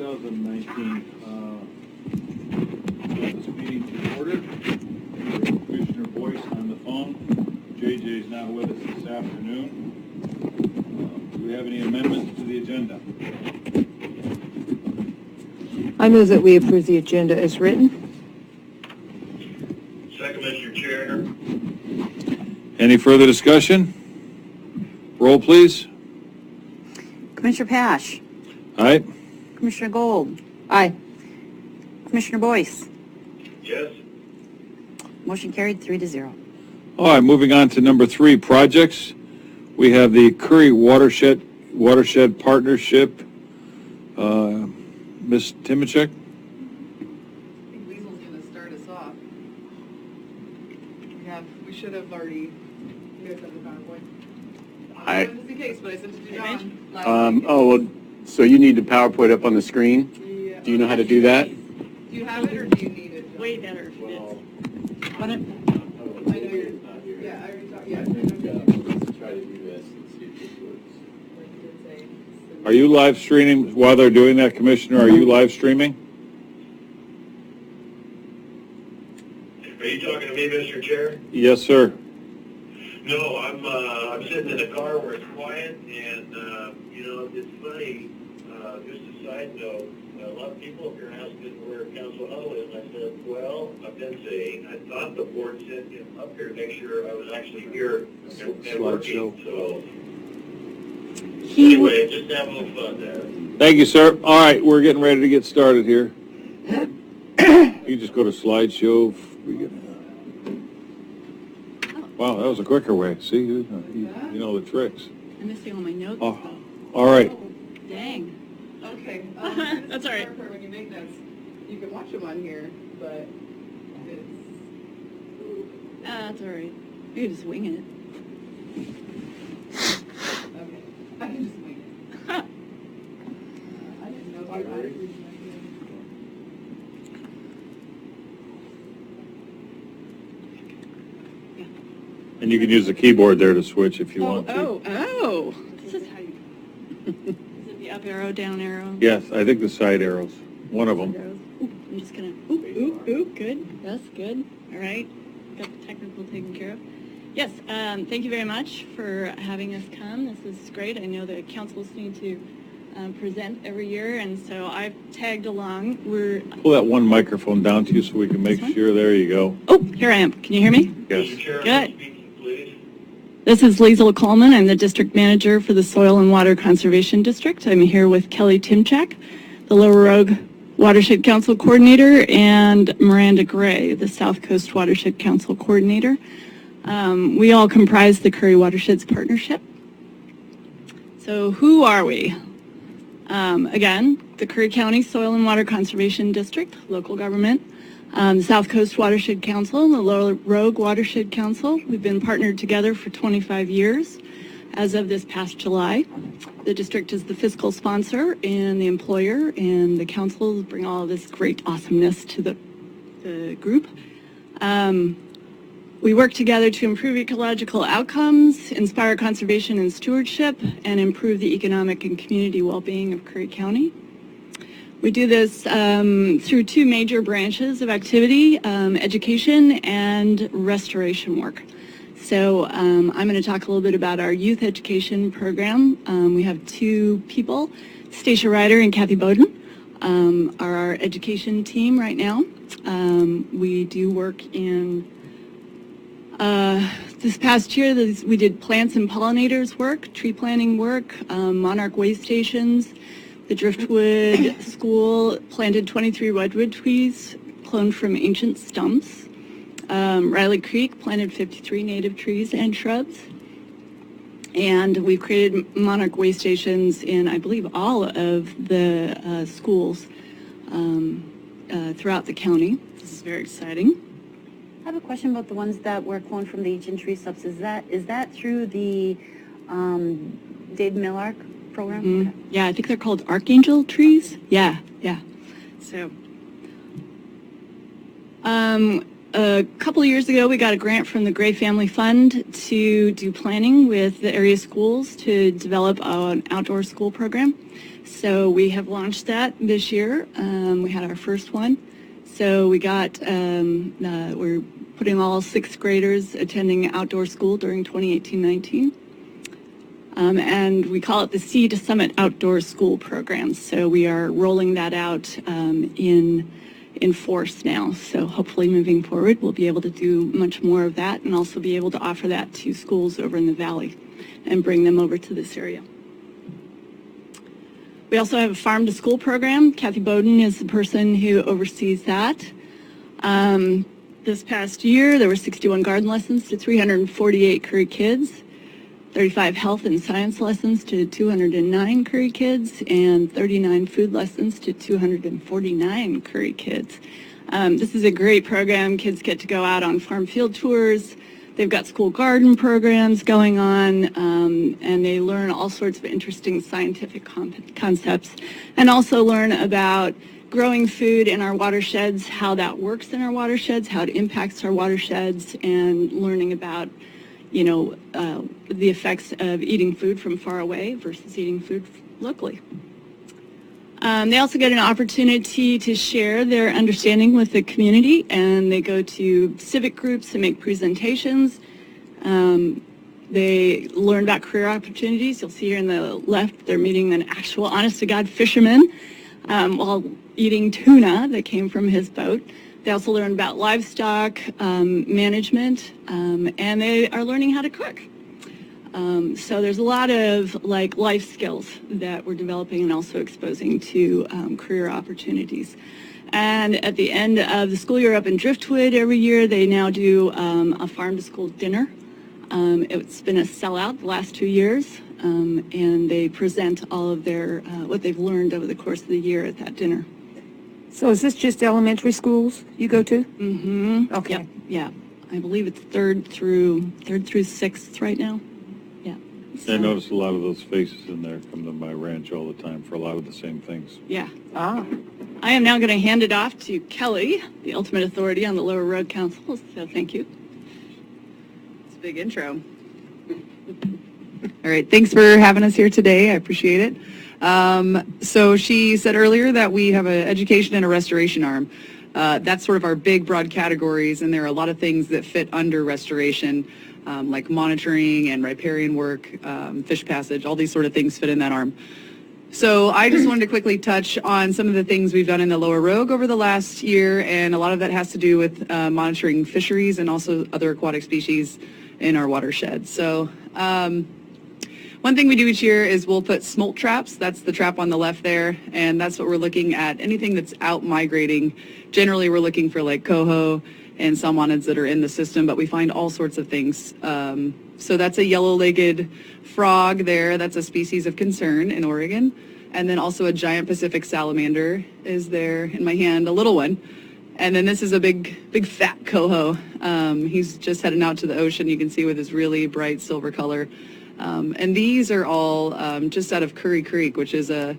2019. This meeting to order. Commissioner Boyce on the phone. JJ is not with us this afternoon. Do we have any amendments to the agenda? I move that we approve the agenda as written. Second, Mr. Chair. Any further discussion? Roll, please. Commissioner Pash. Aye. Commissioner Gold. Aye. Commissioner Boyce. Yes. Motion carried 3-0. All right, moving on to number 3, projects. We have the Curry Watershed Partnership. Ms. Timachek? I think Liesel's going to start us off. We should have already, you guys have the PowerPoint. Just in case, but I sent it to John. Well, so you need the PowerPoint up on the screen? Yeah. Do you know how to do that? Do you have it or do you need it, John? Way better. I know you're, yeah, I already talked, yeah. Let's try to do this and see if this works. Are you live streaming while they're doing that, Commissioner? Are you live streaming? Are you talking to me, Mr. Chair? Yes, sir. No, I'm sitting in a car where it's quiet, and it's funny. Just a side note, a lot of people up here asking where Council Huddle is. And I said, well, I've been saying I thought the board sent him up here to make sure I was actually here and working. So anyway, just have a little fun there. Thank you, sir. All right, we're getting ready to get started here. You just go to slideshow. Wow, that was a quicker way. See, you know the tricks. I'm missing all my notes. Oh, all right. Dang. Okay. That's all right. When you make notes, you can watch them on here, but it's... That's all right. You can just wing it. Okay. I can just wing it. I didn't know if I was And you can use the keyboard there to switch if you want to. Oh. This is how you... Is it the up arrow, down arrow? Yes, I think the side arrows. One of them. Arrows. Ooh, I'm just gonna... Ooh, good. That's good. All right. Got the technical taken care of. Yes, thank you very much for having us come. This is great. I know the council's need to present every year, and so I've tagged along. Pull that one microphone down to you so we can make sure. There you go. Oh, here I am. Can you hear me? Yes. Mr. Chair, Good. speaking, please. This is Liesel Coleman. I'm the district manager for the Soil and Water Conservation District. I'm here with Kelly Timchak, the Lower Rogue Watershed Council Coordinator, and Miranda Gray, the South Coast Watershed Council Coordinator. We all comprise the Curry Watersheds Partnership. So who are we? Again, the Curry County Soil and Water Conservation District, local government, the South Coast Watershed Council, and the Lower Rogue Watershed Council. We've been partnered together for 25 years. As of this past July, the district is the fiscal sponsor and the employer, and the council bring all of this great awesomeness to the group. We work together to improve ecological outcomes, inspire conservation and stewardship, and improve the economic and community well-being of Curry County. We do this through 2 major branches of activity, education and restoration work. So I'm going to talk a little bit about our youth education program. We have 2 people, Stacia Ryder and Kathy Bowden, are our education team right now. We do work in this past year, we did plants and pollinators work, tree planting work, monarch way stations. The Driftwood School planted 23 redwood trees cloned from ancient stumps. Riley Creek planted 53 native trees and shrubs. And we've created monarch way stations in, I believe, all of the schools throughout the county. This is very exciting. I have a question about the ones that were cloned from the ancient tree stumps. Is that through the Dave Millark program? Mm-hmm. Yeah, I think they're called Archangel trees. Yeah. So, a couple of years ago, we got a grant from the Gray Family Fund to do planning with the area schools to develop an outdoor school program. So we have launched that this year. We had our first one. So we got, we're putting all sixth graders attending outdoor school during 2018-19. And we call it the Sea to Summit Outdoor School Program. So we are rolling that out in force now. So hopefully moving forward, we'll be able to do much more of that and also be able to offer that to schools over in the valley and bring them over to this area. We also have a farm to school program. Kathy Bowden is the person who oversees that. This past year, there were 61 garden lessons to 348 Curry kids, 35 health and science lessons to 209 Curry kids, and 39 food lessons to 249 Curry kids. This is a great program. Kids get to go out on farm field tours. They've got school garden programs going on, and they learn all sorts of interesting scientific concepts, and also learn about growing food in our watersheds, how that works in our watersheds, how it impacts our watersheds, and learning about the effects of eating food from far away versus eating food locally. They also get an opportunity to share their understanding with the community, and they go to civic groups and make presentations. They learn about career opportunities. You'll see here on the left, they're meeting an actual honest-to-God fisherman while eating tuna that came from his boat. They also learn about livestock management, and they are learning how to cook. So there's a lot of life skills that we're developing and also exposing to career opportunities. And at the end of the school year up in Driftwood every year, they now do a farm to school dinner. It's been a sellout the last 2 years, and they present all of their what they've learned over the course of the year at that dinner. So is this just elementary schools you go to? Mm-hmm. Okay. Yep. Yeah. I believe it's third through sixth right now. Yeah. I notice a lot of those faces in there come to my ranch all the time for a lot of the same things. Yeah. Ah. I am now going to hand it off to Kelly, the ultimate authority on the Lower Road Council. So thank you. It's a big intro. All right, thanks for having us here today. I appreciate it. So she said earlier that we have an education and a restoration arm. That's sort of our big broad categories, and there are a lot of things that fit under restoration, like monitoring and riparian work, fish passage, all these sort of things fit in that arm. So I just wanted to quickly touch on some of the things we've done in the Lower Rogue over the last year, and a lot of that has to do with monitoring fisheries and also other aquatic species in our watershed. So one thing we do each year is we'll put smolt traps. That's the trap on the left there, and that's what we're looking at. Anything that's out migrating. Generally, we're looking for like coho and salmonids that are in the system, but we find all sorts of things. So that's a yellow-legged frog there. That's a species of concern in Oregon. And then also a giant Pacific salamander is there in my hand, a little one. And then this is a big fat coho. He's just heading out to the ocean. You can see with his really bright silver color. And these are all just out of Curry Creek, which is a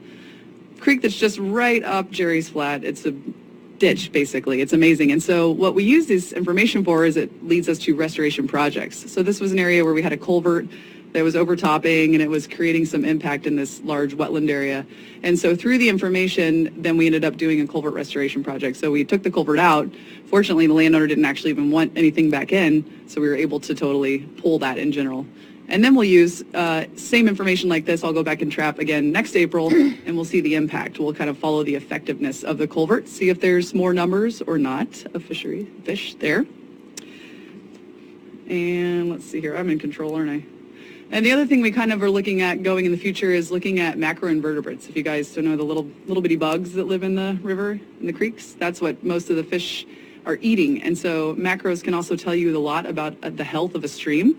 creek that's just right up Jerry's Flat. It's a ditch, basically. It's amazing. And so what we use this information for is it leads us to restoration projects. So this was an area where we had a culvert that was overtopping, and it was creating some impact in this large wetland area. And so through the information, then we ended up doing a culvert restoration project. So we took the culvert out. Fortunately, the landowner didn't actually even want anything back in, so we were able to totally pull that in general. And then we'll use same information like this. I'll go back and trap again next April, and we'll see the impact. We'll kind of follow the effectiveness of the culvert, see if there's more numbers or not of fish there. And let's see here. I'm in control, aren't I? And the other thing we kind of are looking at going in the future is looking at macroinvertebrates. If you guys don't know the little bitty bugs that live in the river, in the creeks, that's what most of the fish are eating. And so macros can also tell you a lot about the health of a stream.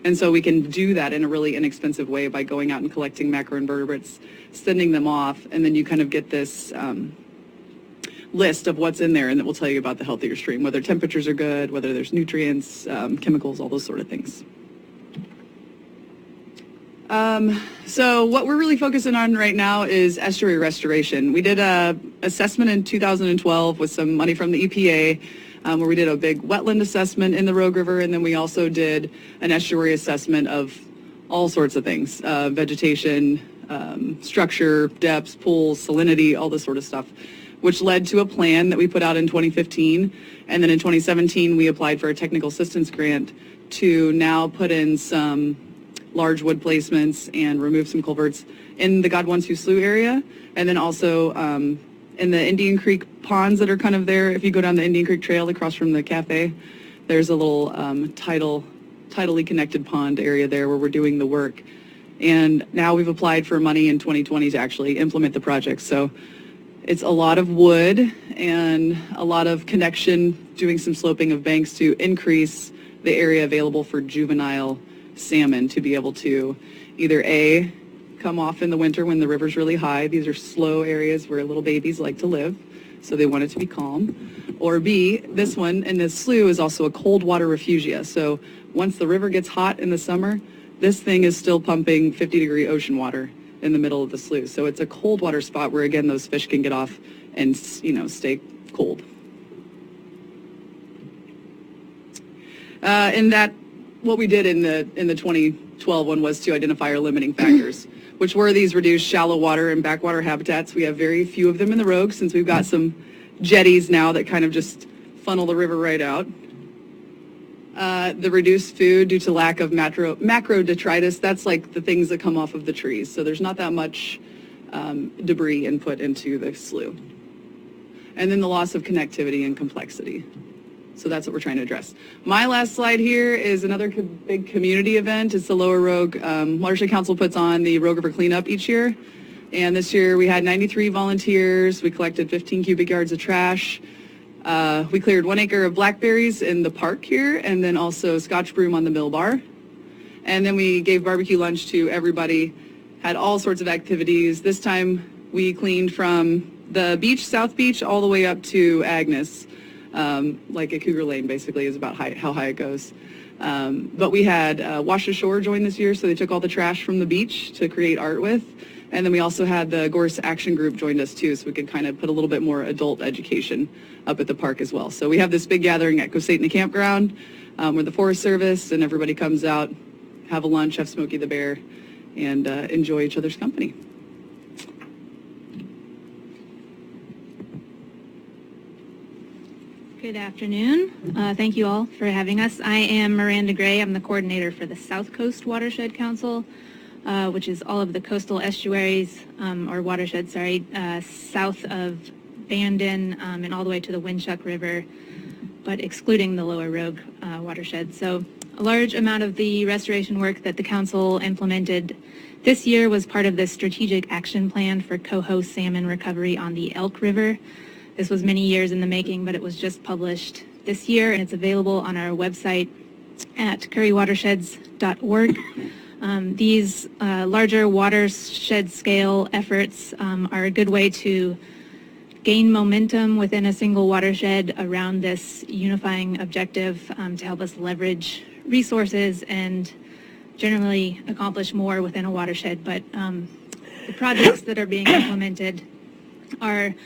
And so we can do that in a really inexpensive way by going out and collecting macroinvertebrates, sending them off, and then you kind of get this list of what's in there, and it will tell you about the health of your stream, whether temperatures are good, whether there's nutrients, chemicals, all those sort of things. So what we're really focusing on right now is estuary restoration. We did a assessment in 2012 with some money from the EPA where we did a big wetland assessment in the Rogue River, and then we also did an estuary assessment of all sorts of things, vegetation, structure, depths, pools, salinity, all this sort of stuff, which led to a plan that we put out in 2015. And then in 2017, we applied for a technical assistance grant to now put in some large wood placements and remove some culverts in the God Wants You Slough area. And then also in the Indian Creek ponds that are kind of there. If you go down the Indian Creek Trail across from the cafe, there's a little tidally connected pond area there where we're doing the work. And now we've applied for money in 2020 to actually implement the project. So it's a lot of wood and a lot of connection, doing some sloping of banks to increase the area available for juvenile salmon to be able to either A, come off in the winter when the river's really high. These are slow areas where little babies like to live, so they want it to be calm. Or B, this one in this slough is also a cold water refugia. So once the river gets hot in the summer, this thing is still pumping 50-degree ocean water in the middle of the slough. So it's a cold water spot where, again, those fish can get off and, stay cold. And that, what we did in the 2012 one was to identify our limiting factors, which were these reduced shallow water and backwater habitats. We have very few of them in the Rogue since we've got some jetties now that kind of just funnel the river right out. The reduced food due to lack of macro detritus, that's like the things that come off of the trees. So there's not that much debris input into the slough. And then the loss of connectivity and complexity. So that's what we're trying to address. My last slide here is another big community event. It's the Lower Rogue Watershed Council puts on the Rogue River Cleanup each year. And this year we had 93 volunteers. We collected 15 cubic yards of trash. We cleared 1 acre of blackberries in the park here, and then also Scotch broom on the mill bar. And then we gave barbecue lunch to everybody, had all sorts of activities. This time we cleaned from the beach, South Beach, all the way up to Agnes. Like a Cougar Lane, basically, is about how high it goes. But we had Wash Ashore join this year, so they took all the trash from the beach to create art with. And then we also had the Gorse Action Group joined us too, so we could kind of put a little bit more adult education up at the park as well. So we have this big gathering at Cosatana Campground where the Forest Service and everybody comes out, have a lunch, have Smokey the Bear, and enjoy each other's company. Good afternoon. Thank you all for having us. I am Miranda Gray. I'm the coordinator for the South Coast Watershed Council, which is all of the coastal estuaries, or watersheds, south of Bandon and all the way to the Winchuck River, but excluding the Lower Rogue watershed. So a large amount of the restoration work that the council implemented this year was part of the strategic action plan for coho salmon recovery on the Elk River. This was many years in the making, but it was just published this year, and it's available on our website at currywatersheds.org. These larger watershed scale efforts are a good way to gain momentum within a single watershed around this unifying objective to help us leverage resources and generally accomplish more within a watershed. But the projects that are being implemented are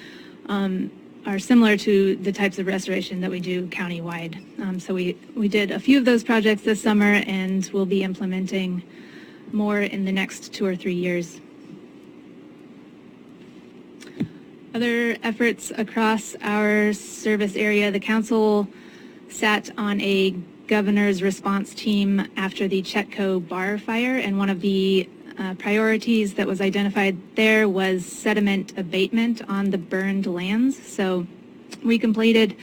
similar to the types of restoration that we do countywide. So we did a few of those projects this summer, and we'll be implementing more in the next 2 or 3 years. Other efforts across our service area, the council sat on a governor's response team after the Chetco bar fire, and one of the priorities that was identified there was sediment abatement on the burned lands. So we completed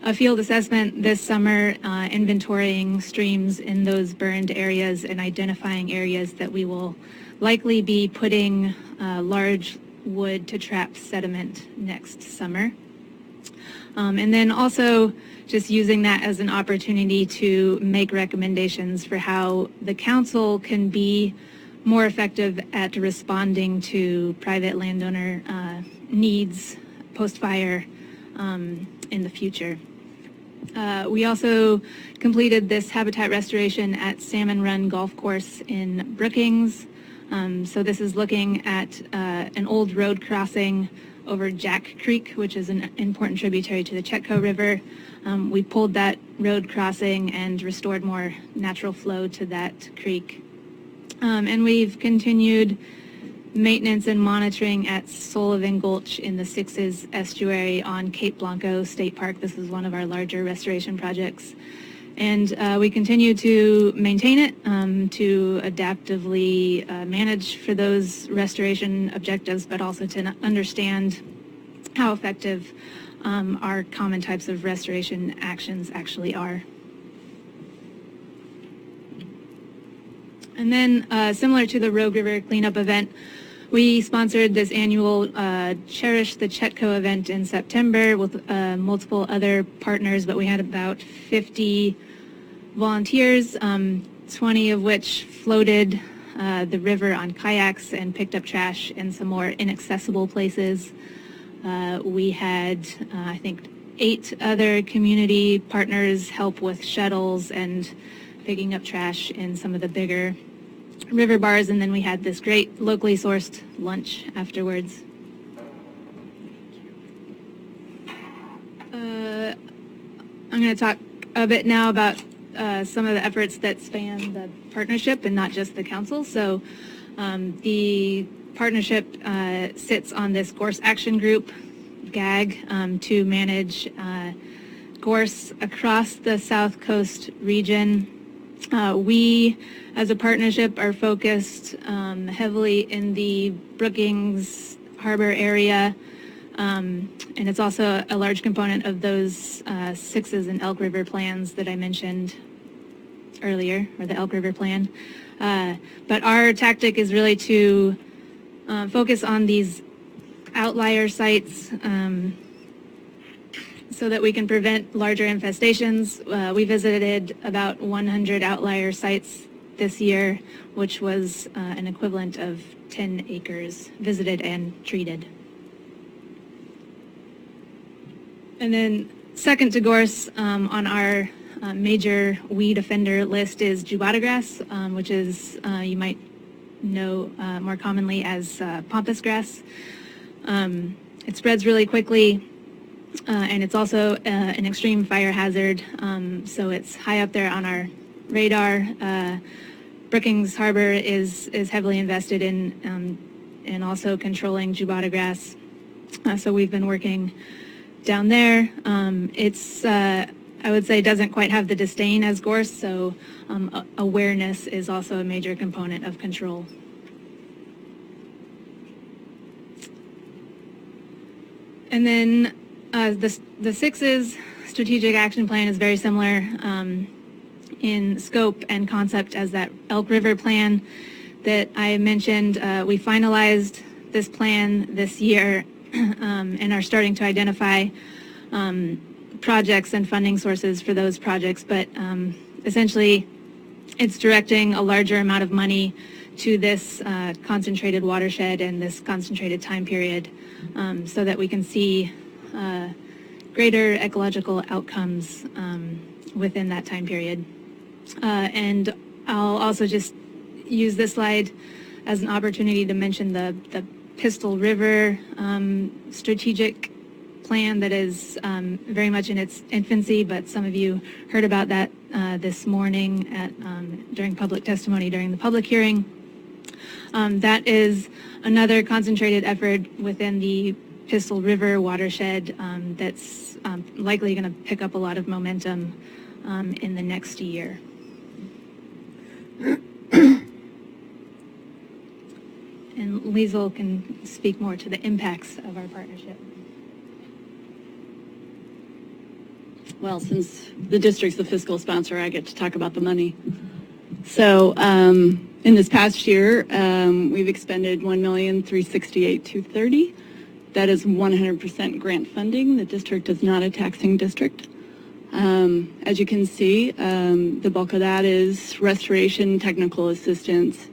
a field assessment this summer, inventorying streams in those burned areas and identifying areas that we will likely be putting large wood to trap sediment next summer. And then also just using that as an opportunity to make recommendations for how the council can be more effective at responding to private landowner needs post-fire in the future. We also completed this habitat restoration at Salmon Run Golf Course in Brookings. So this is looking at an old road crossing over Jack Creek, which is an important tributary to the Chetco River. We pulled that road crossing and restored more natural flow to that creek. And we've continued maintenance and monitoring at Sullivan Gulch in the Sixes estuary on Cape Blanco State Park. This is one of our larger restoration projects. And we continue to maintain it, to adaptively manage for those restoration objectives, but also to understand how effective our common types of restoration actions actually are. And then, similar to the Rogue River cleanup event, we sponsored this annual Cherish the Chetco event in September with multiple other partners, but we had about 50 volunteers, 20 of which floated the river on kayaks and picked up trash in some more inaccessible places. We had, I think, 8 other community partners help with shuttles and picking up trash in some of the bigger river bars, and then we had this great locally sourced lunch afterwards. I'm going to talk a bit now about some of the efforts that span the partnership and not just the council. So the partnership sits on this Gorse Action Group, GAG, to manage gorse across the South Coast region. We, as a partnership, are focused heavily in the Brookings Harbor area, and it's also a large component of those Sixes and Elk River plans that I mentioned earlier, or the Elk River plan. But our tactic is really to focus on these outlier sites so that we can prevent larger infestations. We visited about 100 outlier sites this year, which was an equivalent of 10 acres visited and treated. And then second to gorse on our major weed offender list is Jubata grass, which is, you might know more commonly as pampas grass. It spreads really quickly. And it's also an extreme fire hazard, so it's high up there on our radar. Brookings Harbor is heavily invested in also controlling Jubata grass, so we've been working down there. It's, I would say, doesn't quite have the disdain as gorse, so awareness is also a major component of control. And then the Sixes strategic action plan is very similar in scope and concept as that Elk River plan that I mentioned. We finalized this plan this year and are starting to identify projects and funding sources for those projects, but essentially it's directing a larger amount of money to this concentrated watershed and this concentrated time period so that we can see greater ecological outcomes within that time period. And I'll also just use this slide as an opportunity to mention the Pistol River strategic plan that is very much in its infancy, but some of you heard about that this morning during public testimony during the public hearing. That is another concentrated effort within the Pistol River watershed that's likely going to pick up a lot of momentum in the next year. And Liesl can speak more to the impacts of our partnership. Well, since the district's the fiscal sponsor, I get to talk about the money. So in this past year, we've expended $1,368,230. That is 100% grant funding. The district is not a taxing district. As you can see, the bulk of that is restoration, technical assistance,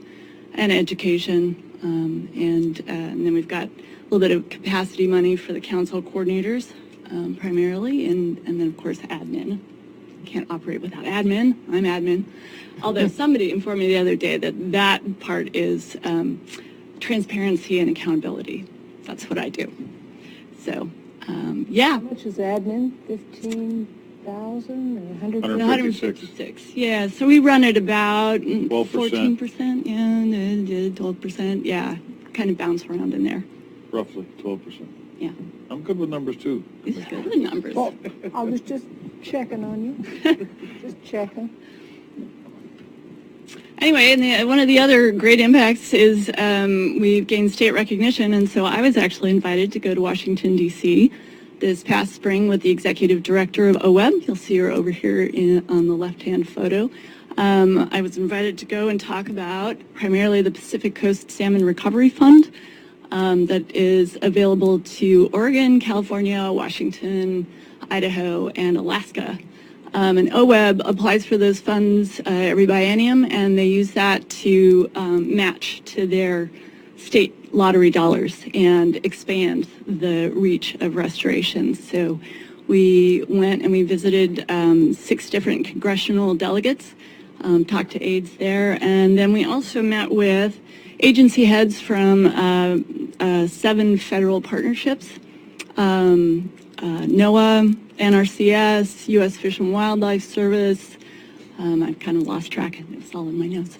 and education. And then we've got a little bit of capacity money for the council coordinators, primarily, and then, of course, admin. Can't operate without admin. I'm admin. Although somebody informed me the other day that that part is transparency and accountability. That's what I do. So, yeah. How much is admin? 15,000 or 100,000? 156. Yeah, so we run at about 12%. 14%, yeah, 12%, yeah, kind of bounce around in there. Roughly 12%. Yeah. I'm good with numbers too. These are good numbers. Well, I was just checking on you. Just checking. Anyway, and one of the other great impacts is we've gained state recognition, and so I was actually invited to go to Washington, D.C. this past spring with the executive director of OWEB. You'll see her over here on the left-hand photo. I was invited to go and talk about primarily the Pacific Coast Salmon Recovery Fund that is available to Oregon, California, Washington, Idaho, and Alaska. And OWEB applies for those funds every biennium, and they use that to match to their state lottery dollars and expand the reach of restoration. So we went and we visited 6 different congressional delegates, talked to aides there, and then we also met with agency heads from 7 federal partnerships, NOAA, NRCS, U.S. Fish and Wildlife Service. I've kind of lost track. It's all in my notes.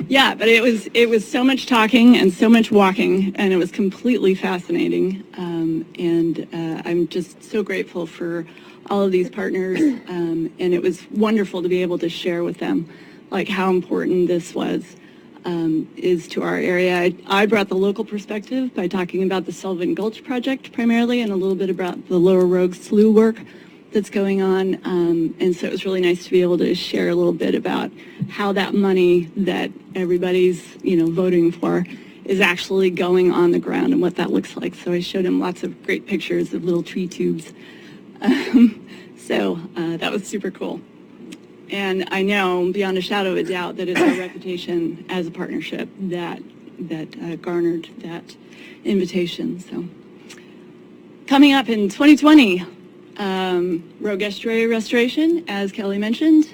Yeah, but it was so much talking and so much walking, and it was completely fascinating. And I'm just so grateful for all of these partners. And it was wonderful to be able to share with them, like, how important this is to our area. I brought the local perspective by talking about the Sullivan Gulch project primarily, and a little bit about the Lower Rogue Slough work that's going on. And so it was really nice to be able to share a little bit about how that money that everybody's, voting for is actually going on the ground and what that looks like. So I showed him lots of great pictures of little tree tubes. So that was super cool. And I know beyond a shadow of a doubt that it's our reputation as a partnership that garnered that invitation. So coming up in 2020, Rogue Estuary Restoration, as Kelly mentioned,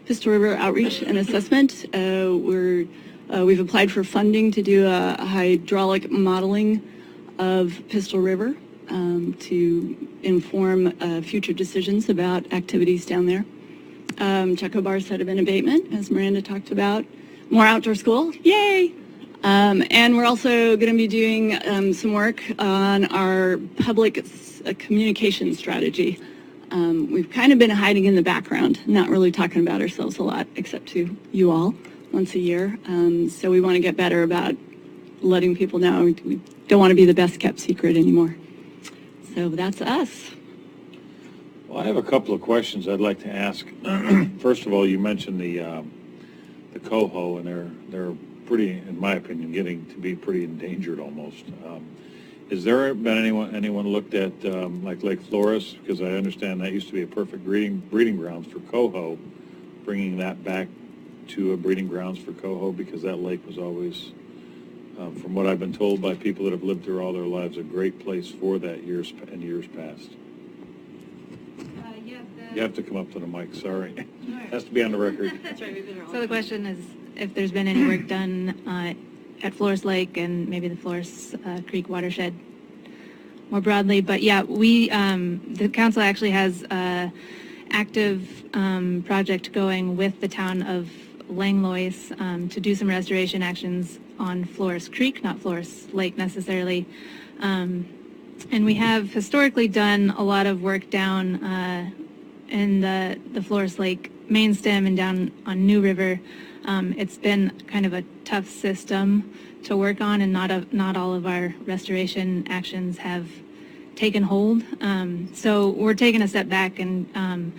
Pistol River Outreach and Assessment. We've applied for funding to do a hydraulic modeling of Pistol River to inform future decisions about activities down there. Chocobar sediment abatement, as Miranda talked about. More outdoor school, yay! And we're also going to be doing some work on our public communication strategy. We've kind of been hiding in the background, not really talking about ourselves a lot, except to you all once a year. So we want to get better about letting people know. We don't want to be the best kept secret anymore. So that's us. Well, I have a couple of questions I'd like to ask. First of all, you mentioned the coho, and they're pretty, in my opinion, getting to be pretty endangered almost. Has there been anyone looked at like Lake Flores? Because I understand that used to be a perfect breeding grounds for coho, bringing that back to a breeding grounds for coho, because that lake was always, from what I've been told by people that have lived there all their lives, a great place for that years past. You have to come up to the mic, sorry. Has to be on the record. That's right. So the question is if there's been any work done at Flores Lake and maybe the Flores Creek watershed more broadly. But yeah, the council actually has an active project going with the town of Langlois to do some restoration actions on Flores Creek, not Flores Lake necessarily. And we have historically done a lot of work down in the Flores Lake main stem and down on New River. It's been kind of a tough system to work on, and not all of our restoration actions have taken hold. So we're taking a step back, and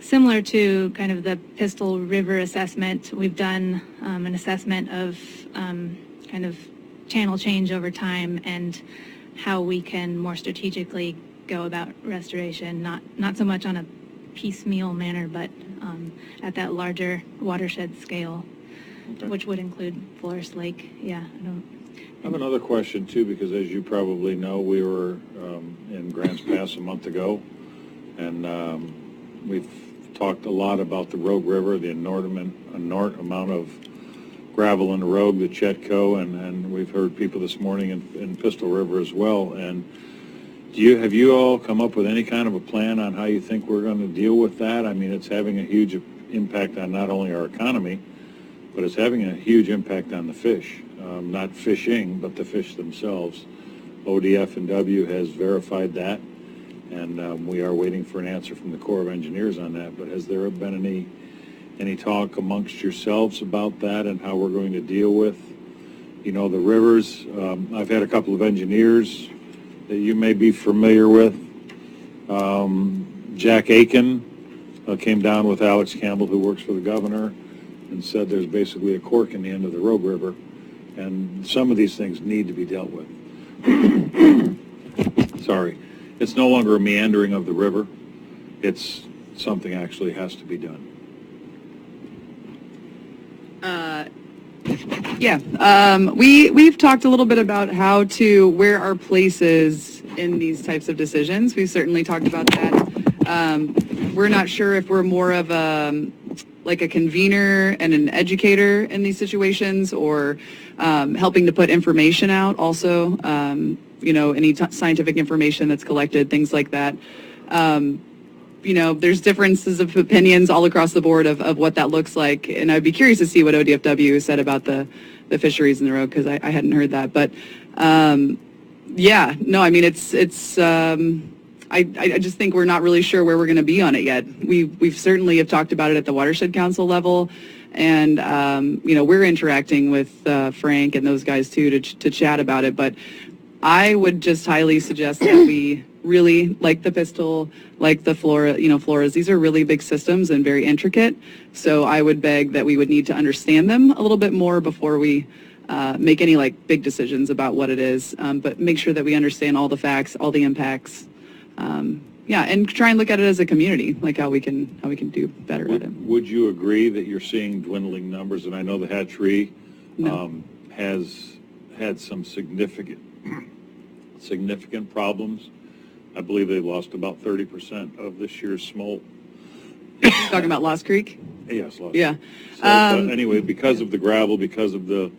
similar to kind of the Pistol River assessment, we've done an assessment of kind of channel change over time and how we can more strategically go about restoration, not so much on a piecemeal manner, but at that larger watershed scale, okay, which would include Flores Lake. Yeah, I have another question too, because as you probably know, we were in Grants Pass a month ago, and we've talked a lot about the Rogue River, the inordinate amount of gravel in the road, the Chetco, and we've heard people this morning in Pistol River as well. And have you all come up with any kind of a plan on how you think we're going to deal with that? I mean, it's having a huge impact on not only our economy, but it's having a huge impact on the fish. Not fishing, but the fish themselves. ODF&W has verified that, and we are waiting for an answer from the Corps of Engineers on that. But has there been any talk amongst yourselves about that and how we're going to deal with, the rivers? I've had a couple of engineers that you may be familiar with. Jack Aiken came down with Alex Campbell, who works for the governor, and said there's basically a cork in the end of the Rogue River, and some of these things need to be dealt with. Sorry. It's no longer a meandering of the river. It's something actually has to be done. We've talked a little bit about where our place is in these types of decisions. We've certainly talked about that. We're not sure if we're more of a convener and an educator in these situations, or helping to put information out also, any scientific information that's collected, things like that. There's differences of opinions all across the board of what that looks like, and I'd be curious to see what ODFW said about the fisheries in the road, because I hadn't heard that. But I just think we're not really sure where we're going to be on it yet. We've certainly have talked about it at the Watershed Council level, and we're interacting with Frank and those guys too to chat about it. But I would just highly suggest that we really, like the Pistol, like the Floras, these are really big systems and very intricate. So I would beg that we would need to understand them a little bit more before we make any big decisions about what it is. But make sure that we understand all the facts, all the impacts. And try and look at it as a community, how we can do better at it. Would you agree that you're seeing dwindling numbers? And I know the hatchery has had some significant problems. I believe they lost about 30% of this year's smolt. Talking about Lost Creek? Yes, Lost Yeah. Creek. So, but anyway, because of the gravel, because of the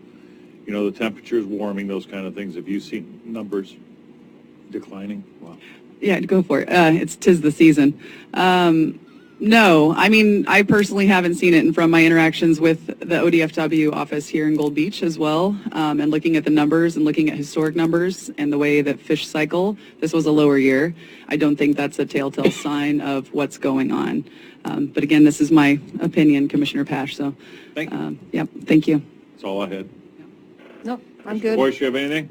temperatures warming, those kind of things, have you seen numbers declining? Wow. Yeah, go for it. 'Tis the season. No, I personally haven't seen it, and from my interactions with the ODFW office here in Gold Beach as well, and looking at the numbers and looking at historic numbers and the way that fish cycle, this was a lower year. I don't think that's a telltale sign of what's going on. But again, this is my opinion, Commissioner Pash, so. Thank you. Yep, thank you. That's all I had. Nope, I'm good. Boyce, you have anything?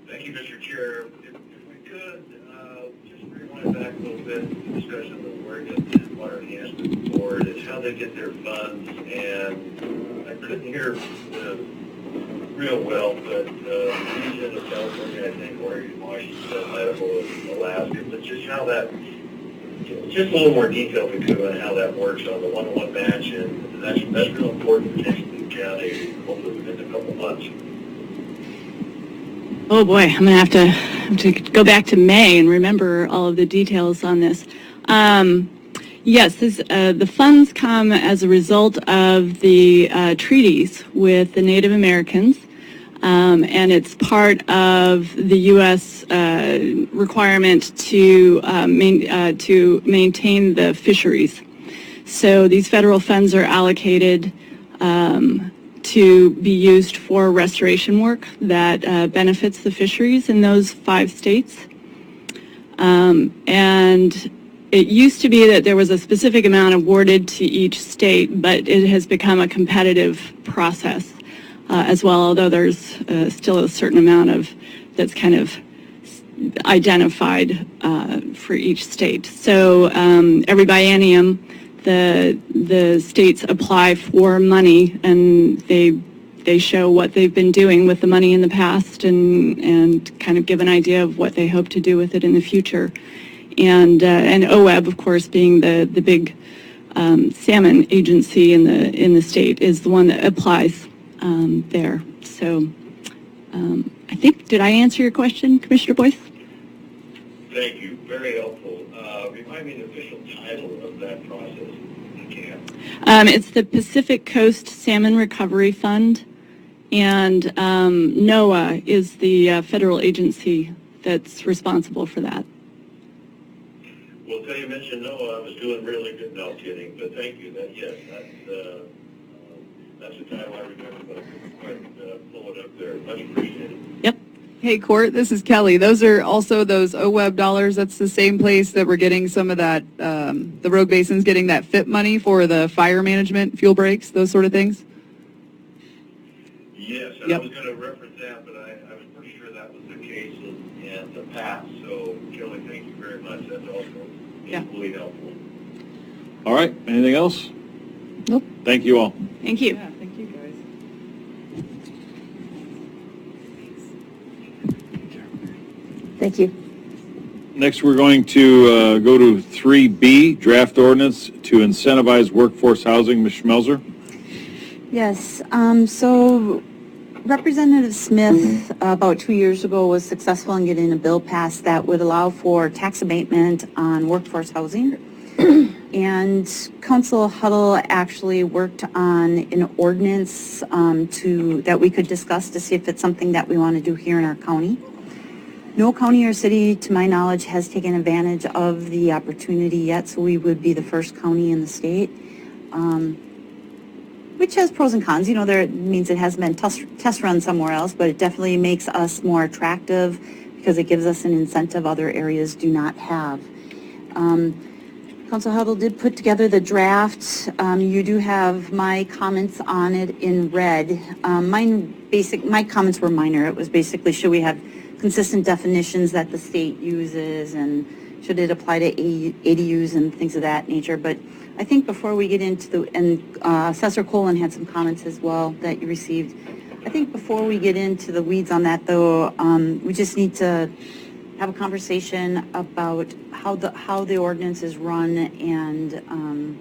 Thank you, Mr. Chair. If we could, just rewind back a little bit to the discussion of the Oregon Water Enhancement Board and how they get their funds. And I couldn't hear real well, but region of California, I think, Oregon, Washington, Idaho, and Alaska, but just how that, just a little more detail if we could on how that works on the one-to-one match. And that's real important for Texas County, hopefully within a couple months. Oh boy, I'm gonna have to go back to May and remember all of the details on this. Yes, the funds come as a result of the treaties with the Native Americans, and it's part of the U.S. Requirement to maintain the fisheries. So these federal funds are allocated to be used for restoration work that benefits the fisheries in those 5 states. And it used to be that there was a specific amount awarded to each state, but it has become a competitive process as well, although there's still a certain amount that's kind of identified for each state. So every biennium, the states apply for money, and they show what they've been doing with the money in the past, and kind of give an idea of what they hope to do with it in the future. And OWEB, of course, being the big salmon agency in the state, is the one that applies there. So I think, did I answer your question, Commissioner Boyce? Thank you. Very helpful. Remind me the official title of that process, if you can. It's the Pacific Coast Salmon Recovery Fund, and NOAA is the federal agency that's responsible for that. Well, until you mentioned Noah, I was doing really good. No, kidding. But thank you. That's the title I remember, but I couldn't quite pull it up there. Much appreciated. Yep. Hey, Court, this is Kelly. Those are also those OWEB dollars. That's the same place that we're getting some of that, the Rogue Basin's getting that FIP money for the fire management, fuel breaks, those sort of things. Yes, and Yep. I was going to reference that, but I was pretty sure that was the case in the past. So, Kelly, thank you very much. That's also equally helpful. All right, anything else? Nope. Thank you all. Thank you. Yeah, thank you, guys. Thank you. Next, we're going to go to 3B, draft ordinance to incentivize workforce housing. Ms. Schmelzer? Yes, so Representative Smith, about 2 years ago, was successful in getting a bill passed that would allow for tax abatement on workforce housing. And Council Huddle actually worked on an ordinance that we could discuss to see if it's something that we want to do here in our county. No county or city, to my knowledge, has taken advantage of the opportunity yet, so we would be the first county in the state. Which has pros and cons. You know, there means it hasn't been test run somewhere else, but it definitely makes us more attractive because it gives us an incentive other areas do not have. Council Huddle did put together the draft. You do have my comments on it in red. My comments were minor. It was basically, should we have consistent definitions that the state uses, and should it apply to ADUs and things of that nature. But I think before we get into Assessor Colin had some comments as well that you received. I think before we get into the weeds on that, though, we just need to have a conversation about how the ordinance is run and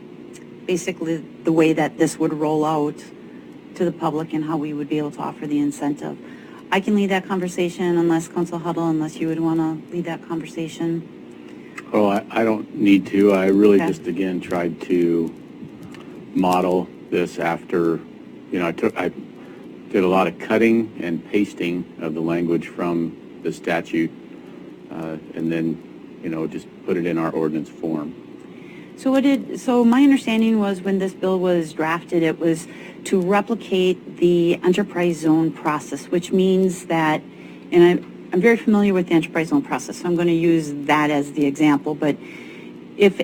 basically the way that this would roll out to the public and how we would be able to offer the incentive. I can lead that conversation unless Council Huddle, unless you would want to lead that conversation. Oh, I don't need to. I really Okay. just, again, tried to model this after, I did a lot of cutting and pasting of the language from the statute, and then, just put it in our ordinance form. So my understanding was when this bill was drafted, it was to replicate the enterprise zone process, which means that, and I'm very familiar with the enterprise zone process, so I'm going to use that as the example, but if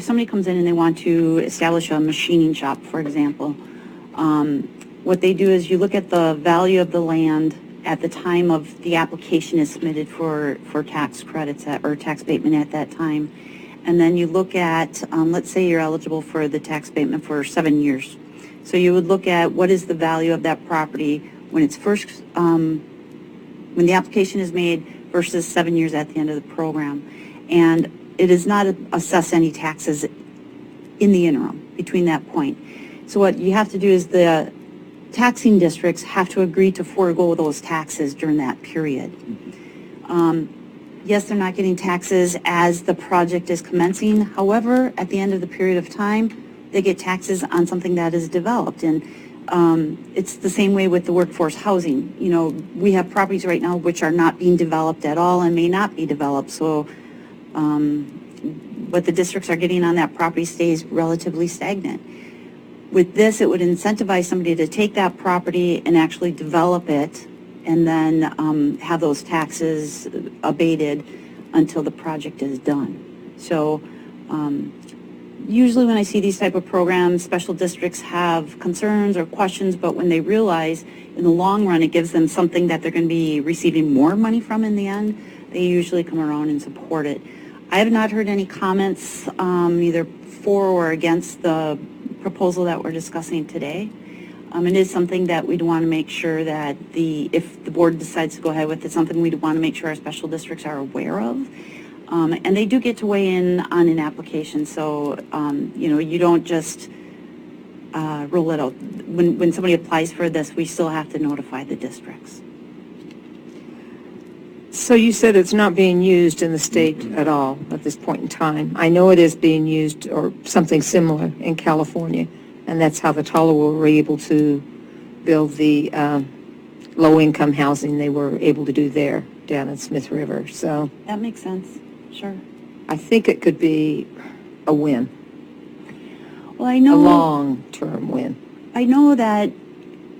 somebody comes in and they want to establish a machining shop, for example, what they do is you look at the value of the land at the time of the application is submitted for tax credits or tax abatement at that time. And then you look at, let's say you're eligible for the tax abatement for 7 years. So you would look at what is the value of that property when it's first, when the application is made versus 7 years at the end of the program. And it does not assess any taxes in the interim between that point. So what you have to do is the taxing districts have to agree to forego those taxes during that period. Yes, they're not getting taxes as the project is commencing. However, at the end of the period of time, they get taxes on something that is developed. And it's the same way with the workforce housing. We have properties right now which are not being developed at all and may not be developed. So what the districts are getting on that property stays relatively stagnant. With this, it would incentivize somebody to take that property and actually develop it and then have those taxes abated until the project is done. So usually when I see these type of programs, special districts have concerns or questions, but when they realize in the long run it gives them something that they're going to be receiving more money from in the end, they usually come around and support it. I have not heard any comments either for or against the proposal that we're discussing today. It is something that we'd want to make sure that if the board decides to go ahead with it, something we'd want to make sure our special districts are aware of. And they do get to weigh in on an application, so you don't just roll it out. When somebody applies for this, we still have to notify the districts. So you said it's not being used in the state at all at this point in time. I know it is being used or something similar in California, and that's how the Tolowa were able to build the low-income housing they were able to do there down in Smith River. So That makes sense, sure. I think it could be a win, Well, I a know. long-term win. I know that,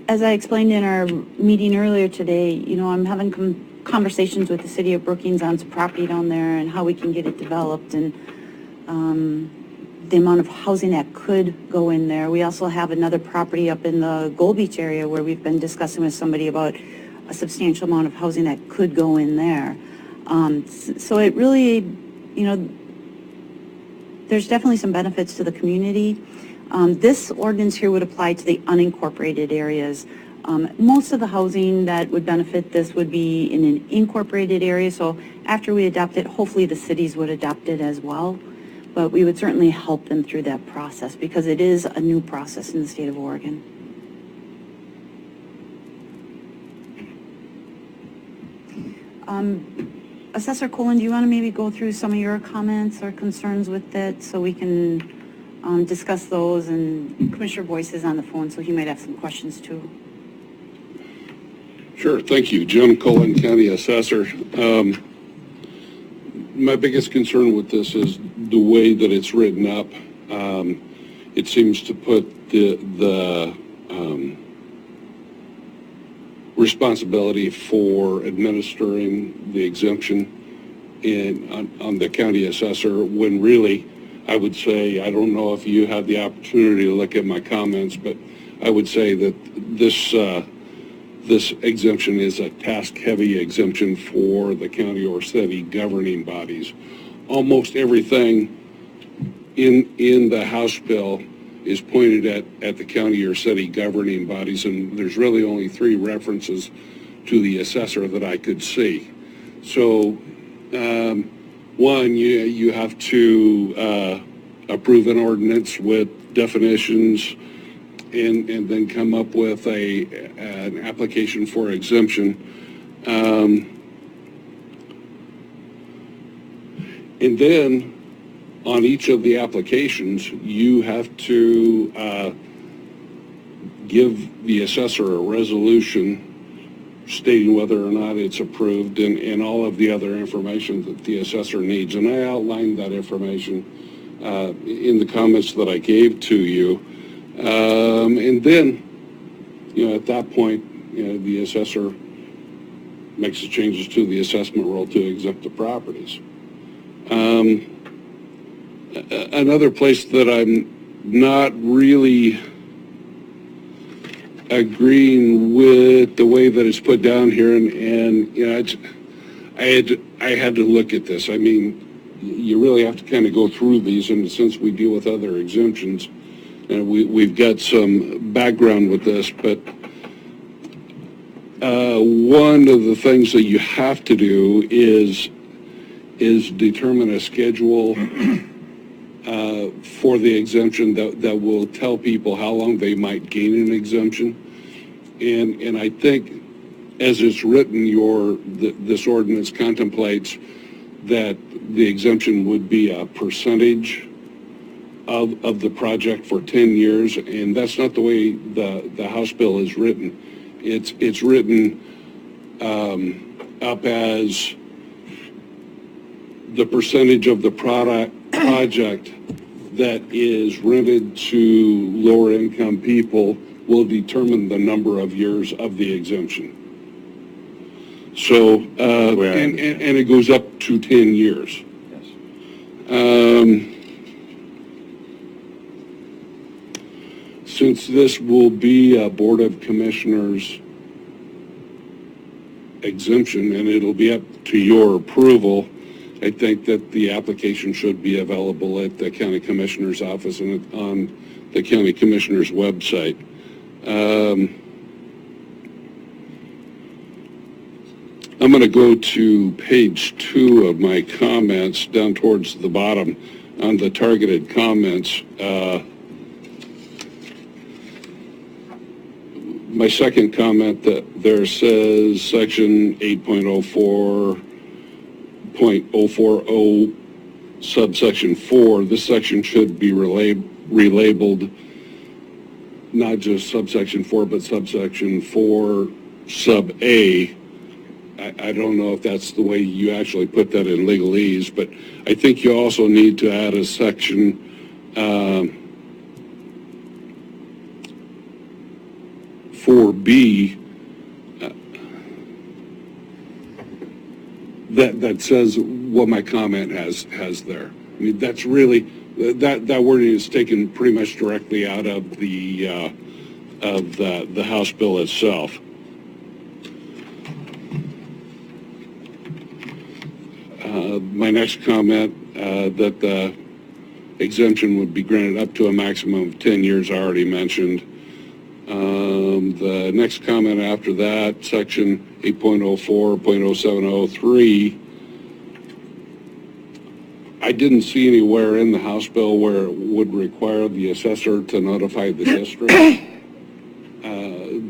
as I explained in our meeting earlier today, you know, I'm having conversations with the city of Brookings on some property down there and how we can get it developed and the amount of housing that could go in there. We also have another property up in the Gold Beach area where we've been discussing with somebody about a substantial amount of housing that could go in there. So it really, you know, there's definitely some benefits to the community. This ordinance here would apply to the unincorporated areas. Most of the housing that would benefit this would be in an incorporated area, so after we adopt it, hopefully the cities would adopt it as well. But we would certainly help them through that process because it is a new process in the state of Oregon. Assessor Colin, do you want to maybe go through some of your comments or concerns with it so we can discuss those? And Commissioner Boyce is on the phone, so he might have some questions too. Sure, thank you. Jim Cullen, County Assessor. My biggest concern with this is the way that it's written up. It seems to put the responsibility for administering the exemption on the county assessor, when really, I would say, I don't know if you had the opportunity to look at my comments, but I would say that this exemption is a task-heavy exemption for the county or city governing bodies. Almost everything in the House bill is pointed at the county or city governing bodies, and there's really only 3 references to the assessor that I could see. So, one, you have to approve an ordinance with definitions and then come up with an application for exemption. And then on each of the applications, you have to give the assessor a resolution stating whether or not it's approved and all of the other information that the assessor needs. And I outlined that information in the comments that I gave to you. And then, you know, at that point, you know, the assessor makes the changes to the assessment roll to exempt the properties. Another place that I'm not really agreeing with the way that it's put down here, and you know, I had to look at this. I mean, you really have to kind of go through these, and since we deal with other exemptions, and we've got some background with this, but one of the things that you have to do is determine a schedule for the exemption that will tell people how long they might gain an exemption. And I think as it's written, this ordinance contemplates that the exemption would be a percentage of the project for 10 years, and that's not the way the House bill is written. It's written up as the percentage of the project that is rented to lower income people will determine the number of years of the exemption. So, and it goes up to 10 years. Yes. Since this will be a Board of Commissioners exemption and it'll be up to your approval, I think that the application should be available at the County Commissioner's office and on the County Commissioner's website. I'm going to go to page 2 of my comments, down towards the bottom on the targeted comments. My second comment that there says section 8.04 8.040 subsection 4, this section should be relabeled not just subsection 4, but subsection 4 sub A. I don't know if that's the way you actually put that in legalese, but I think you also need to add a section 4B that says what my comment has there. I mean, that's really, that wording is taken pretty much directly out of the House bill itself. My next comment, that the exemption would be granted up to a maximum of 10 years, I already mentioned. The next comment after that, section 8.04.0703, I didn't see anywhere in the House bill where it would require the assessor to notify the district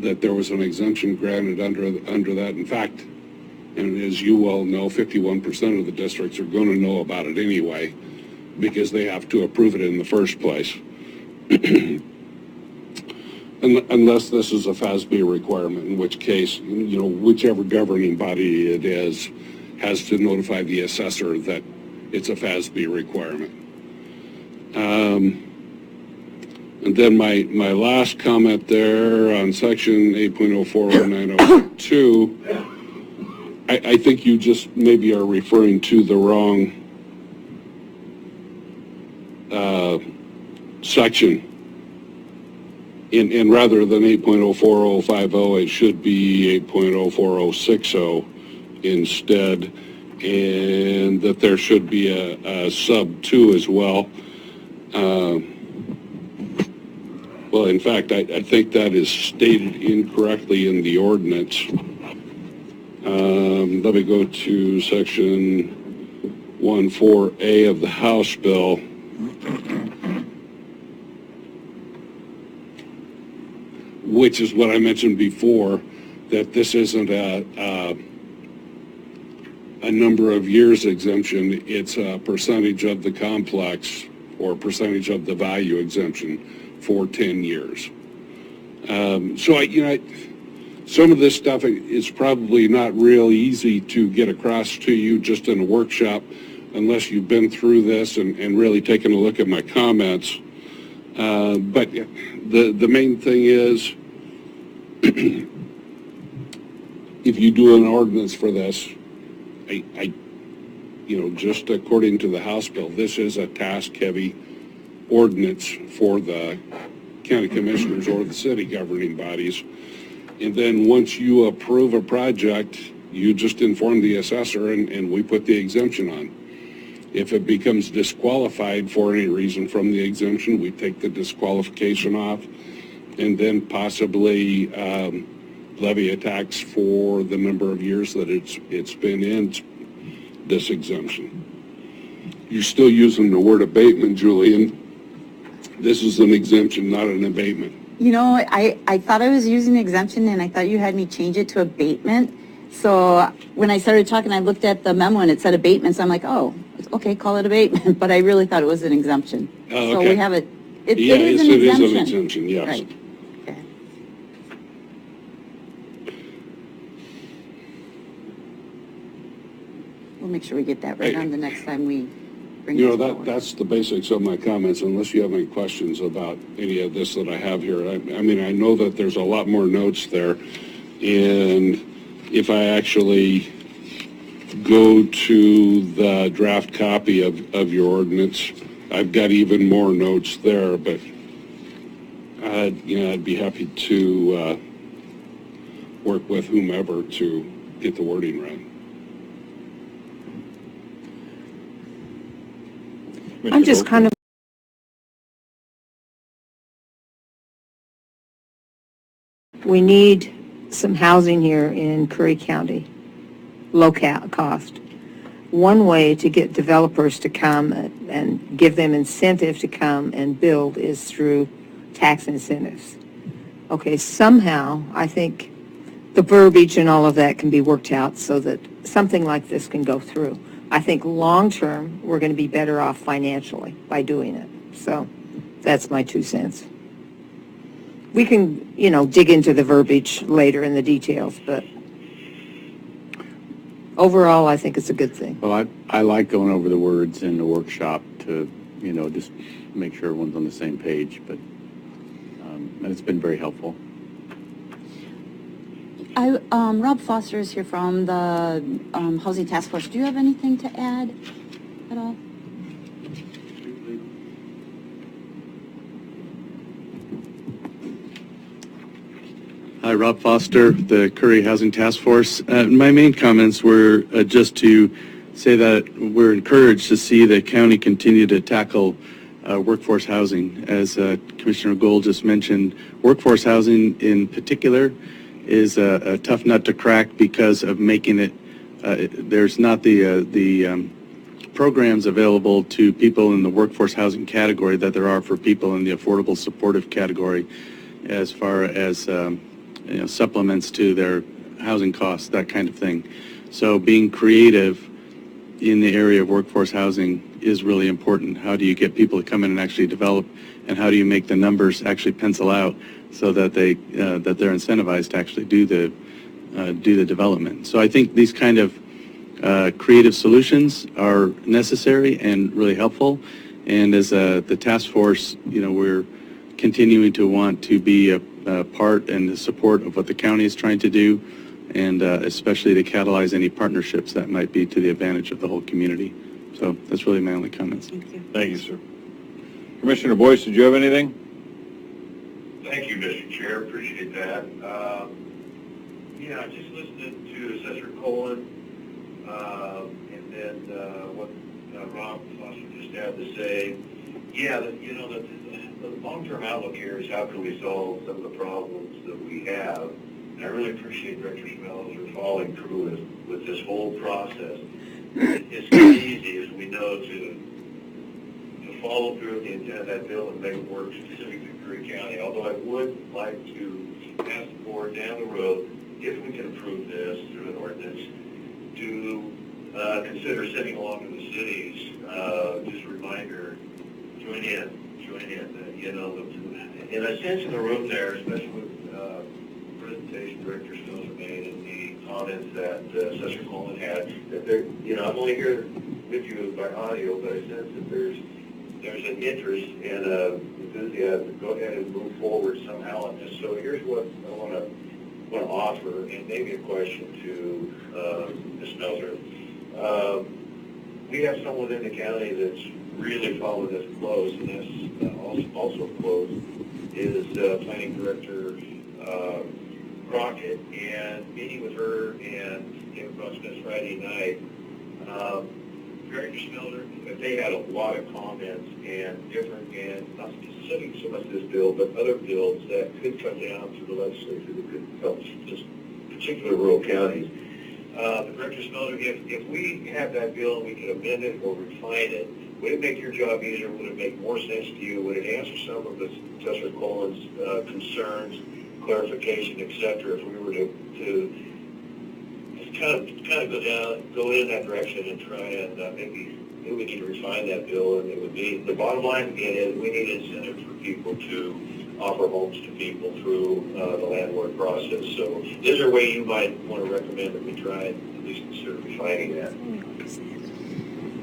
that there was an exemption granted under that. In fact, and as you well know, 51% of the districts are going to know about it anyway because they have to approve it in the first place. Unless this is a FASB requirement, in which case, you know, whichever governing body it is has to notify the assessor that it's a FASB requirement. And then my last comment there on section 8.040902, I think you just maybe are referring to the wrong section. And rather than 8.04050, it should be 8.04060 instead, and that there should be a sub 2 as well. Well, in fact, I think that is stated incorrectly in the ordinance. Let me go to section 14A of the House bill. Which is what I mentioned before, that this isn't a number of years exemption, it's a percentage of the complex or percentage of the value exemption for 10 years. Some of this stuff is probably not real easy to get across to you just in a workshop unless you've been through this and really taken a look at my comments. But the main thing is, if you do an ordinance for this, just according to the House bill, this is a task-heavy ordinance for the county commissioners or the city governing bodies. And then once you approve a project, you just inform the assessor and we put the exemption on. If it becomes disqualified for any reason from the exemption, we take the disqualification off and then possibly levy a tax for the number of years that it's been in this exemption. You're still using the word abatement, Julian. This is an exemption, not an abatement. You know, I thought I was using exemption and I thought you had me change it to abatement. So when I started talking, I looked at the memo and it said abatement. So I'm like, oh, okay, call it abatement. But I really thought it was an exemption. Okay. So we have it. It is an it exemption. is an exemption, yes. Right. Okay. We'll make sure we get that right on the next time we bring this forward. That's the basics of my comments, unless you have any questions about any of this that I have here. I mean, I know that there's a lot more notes there, and if I actually go to the draft copy of your ordinance, I've got even more notes there, but I'd be happy to work with whomever to get the wording right. I'm just kind of we need some housing here in Curry County, low cost. One way to get developers to come and give them incentive to come and build is through tax incentives. Okay, somehow I think the verbiage and all of that can be worked out so that something like this can go through. I think long-term, we're going to be better off financially by doing it. So that's my 2 cents. We can, dig into the verbiage later in the details, but overall, I think it's a good thing. Well, I like going over the words in the workshop to, just make sure everyone's on the same page, but, and it's been very helpful. Rob Foster is here from the Housing Task Force. Do you have anything to add at all? Hi, Rob Foster, the Curry Housing Task Force. My main comments were just to say that we're encouraged to see the county continue to tackle workforce housing. As Commissioner Gold just mentioned, workforce housing in particular is a tough nut to crack because of making it, there's not the programs available to people in the workforce housing category that there are for people in the affordable supportive category as far as supplements to their housing costs, that kind of thing. So being creative in the area of workforce housing is really important. How do you get people to come in and actually develop, and how do you make the numbers actually pencil out so that they're incentivized to actually do the development? So I think these kind of creative solutions are necessary and really helpful. And as the task force, we're continuing to want to be a part and the support of what the county is trying to do, and especially to catalyze any partnerships that might be to the advantage of the whole community. So that's really my only comments. Thank you. Thank you, sir. Commissioner Boyce, did you have anything? Thank you, Mr. Chair. Appreciate that. Just listening to Assessor Colin, and then what Rob Foster just had to say. Yeah, the long-term outlook here is how can we solve some of the problems that we have. And I really appreciate Director Smells for following through with this whole process. It's not easy, as we know, to follow through with the intent of that bill and make it work specific to Curry County. Although I would like to ask the board down the road, if we can approve this through an ordinance, to consider sending along to the cities, just a reminder, join in. In a sense in the room there, especially with the presentation Director Stills made and the comments that Assessor Coleman had, that there, I'm only here with you by audio, but I sense that there's an interest and enthusiasm to go ahead and move forward somehow on this. So here's what I want to offer, and maybe a question to Ms. Melzer. We have someone in the county that's really followed this close, and that's also close, is Planning Director Crockett, and meeting with her and David Brown-Smith Friday night. Director Smelter, they had a lot of comments and different, and not specific so much this bill, but other bills that could come down through the legislature that could help just particular rural counties. Director Smelter, if we have that bill and we could amend it or refine it, would it make your job easier? Would it make more sense to you? Would it answer some of Assessor Coleman's concerns, clarification, et cetera, if we were to kind of go in that direction and try and maybe we can refine that bill? And it would be, the bottom line again is we need incentives for people to offer homes to people through the landlord process. So is there a way you might want to recommend that we try and at least consider refining that?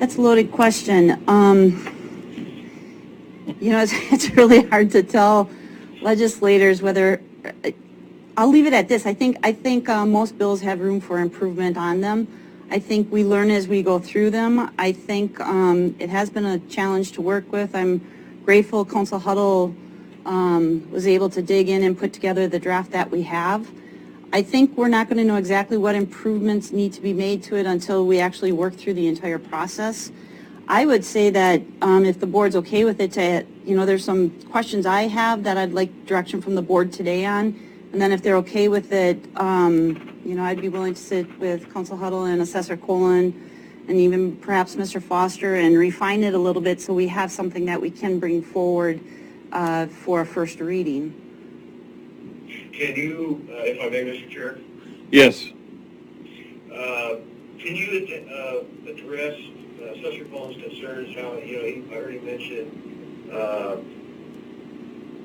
That's a loaded question. It's really hard to tell legislators whether. I'll leave it at this. I think most bills have room for improvement on them. I think we learn as we go through them. I think it has been a challenge to work with. I'm grateful Council Huddle was able to dig in and put together the draft that we have. I think we're not going to know exactly what improvements need to be made to it until we actually work through the entire process. I would say that if the board's okay with it, there's some questions I have that I'd like direction from the board today on, and then if they're okay with it, I'd be willing to sit with Council Huddle and Assessor Colin and even perhaps Mr. Foster and refine it a little bit so we have something that we can bring forward for a first reading. Can you, if I may, Mr. Chair? Yes. Can you address Assessor Bones' concerns? How he already mentioned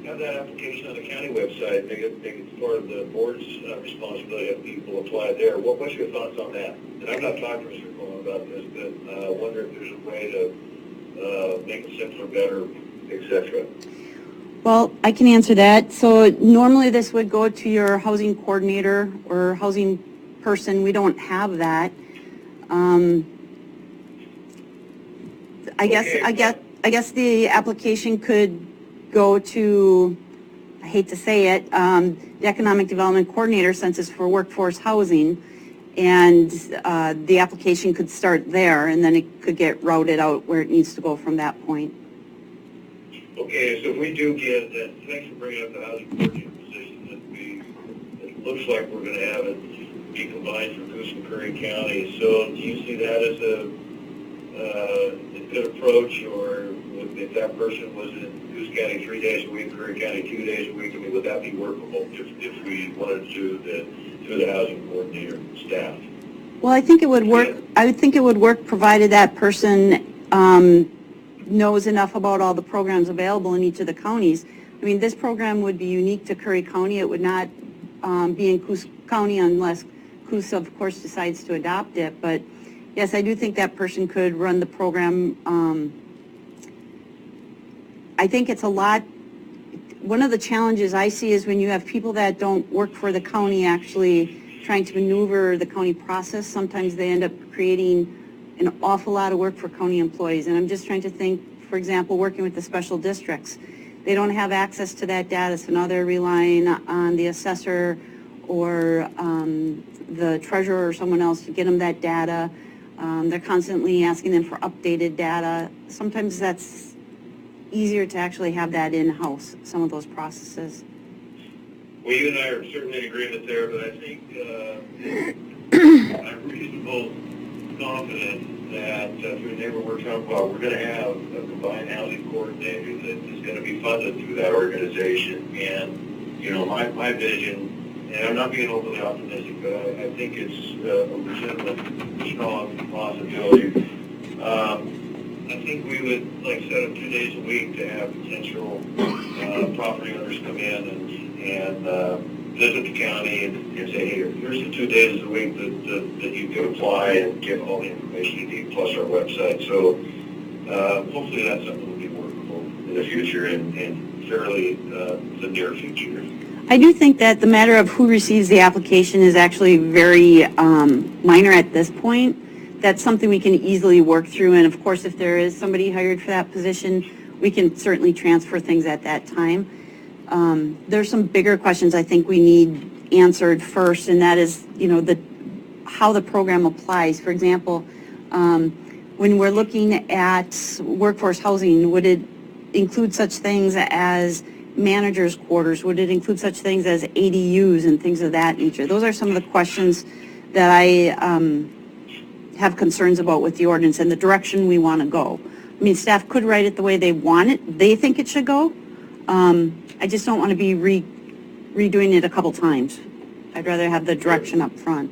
have that application on the county website. Make it part of the board's responsibility. Have people apply there. What's your thoughts on that? And I'm not talking to Mr. Cohen about this, but I wonder if there's a way to make it simpler, better, etc. Well, I can answer that. So normally this would go to your housing coordinator or housing person. We don't have that. I guess the application could go to, I hate to say it, the Economic Development Coordinator, since it's for workforce housing, and the application could start there, and then it could get routed out where it needs to go from that point. Okay, so if we do get that, thanks for bringing up the housing coordinator position, it looks like we're going to have it be combined for Coos and Curry County. So do you see that as a good approach, or if that person was in Coos County 3 days a week, Curry County 2 days a week, I mean, would that be workable if we wanted to do the housing coordinator staff? Well, I think it would work. I would think it would work provided that person knows enough about all the programs available in each of the counties. I mean, this program would be unique to Curry County. It would not be in Coos County unless Coos, of course, decides to adopt it. But yes, I do think that person could run the program. I think it's a lot. One of the challenges I see is when you have people that don't work for the county actually trying to maneuver the county process, sometimes they end up creating an awful lot of work for county employees. And I'm just trying to think, for example, working with the special districts. They don't have access to that data, so now they're relying on the assessor or the treasurer or someone else to get them that data. They're constantly asking them for updated data. Sometimes that's easier to actually have that in-house, some of those processes. Well, you and I are certainly in agreement there, but I think I'm reasonable confident that through Neighbor Works Out Well, we're going to have a combined housing coordinator that is going to be funded through that organization. And, my vision, and I'm not being overly optimistic, but I think it's a legitimate, strong possibility. I think we would, set up 2 days a week to have potential property owners come in and visit the county and say, hey, here's the 2 days a week that you can apply and get all the information you need, plus our website. So hopefully that's something that will be workable in the future and fairly the near future. I do think that the matter of who receives the application is actually very minor at this point. That's something we can easily work through, and of course if there is somebody hired for that position, we can certainly transfer things at that time. There's some bigger questions I think we need answered first, and that is, how the program applies. For example, when we're looking at workforce housing, would it include such things as managers' quarters? Would it include such things as ADUs and things of that nature? Those are some of the questions that I have concerns about with the ordinance and the direction we want to go. I mean, staff could write it the way they want it, they think it should go. I just don't want to be redoing it a couple times. I'd rather have the direction up front.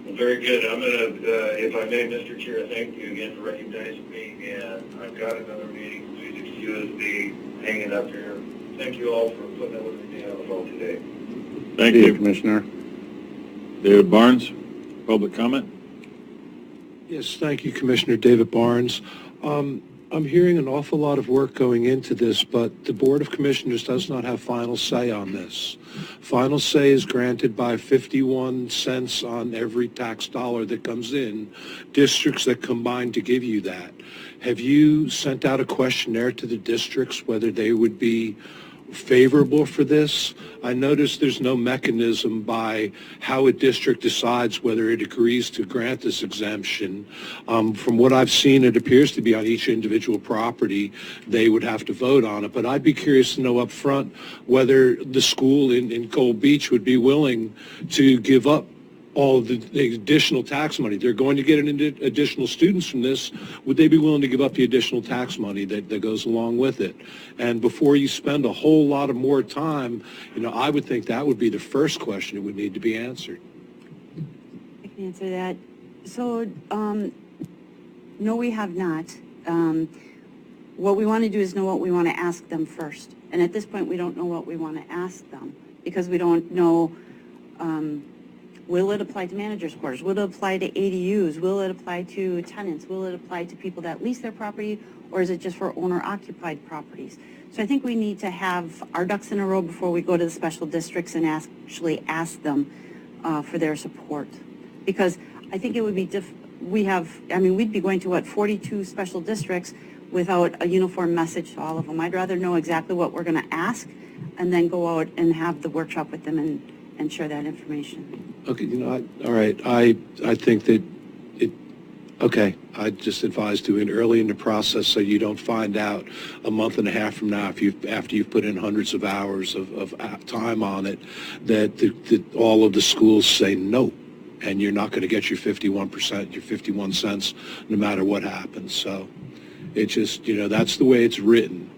Well, very good. I'm going to, if I may, Mr. Chair, thank you again for recognizing me, and I've got another meeting. Please excuse me hanging up here. Thank you all for putting up with me on the phone today. Thank you, Commissioner. David Barnes, public comment? Yes, thank you, Commissioner David Barnes. I'm hearing an awful lot of work going into this, but the Board of Commissioners does not have final say on this. Final say is granted by 51 cents on every tax dollar that comes in, districts that combine to give you that. Have you sent out a questionnaire to the districts whether they would be favorable for this? I noticed there's no mechanism by how a district decides whether it agrees to grant this exemption. From what I've seen, it appears to be on each individual property they would have to vote on it, but I'd be curious to know up front whether the school in Gold Beach would be willing to give up all of the additional tax money. They're going to get additional students from this. Would they be willing to give up the additional tax money that goes along with it? And before you spend a whole lot of more time, I would think that would be the first question that would need to be answered. I can answer that. So, no, we have not. What we want to do is know what we want to ask them first. And at this point, we don't know what we want to ask them because we don't know, will it apply to managers' quarters? Will it apply to ADUs? Will it apply to tenants? Will it apply to people that lease their property? Or is it just for owner-occupied properties? So I think we need to have our ducks in a row before we go to the special districts and actually ask them for their support. Because I think it would be we'd be going to, 42 special districts without a uniform message to all of them. I'd rather know exactly what we're going to ask and then go out and have the workshop with them and share that information. Okay, all right, I think that okay, I just advise doing it early in the process so you don't find out a month and a half from now after you've put in hundreds of hours of time on it that all of the schools say no. And you're not going to get your 51%, your 51 cents, no matter what happens. So it just, that's the way it's written.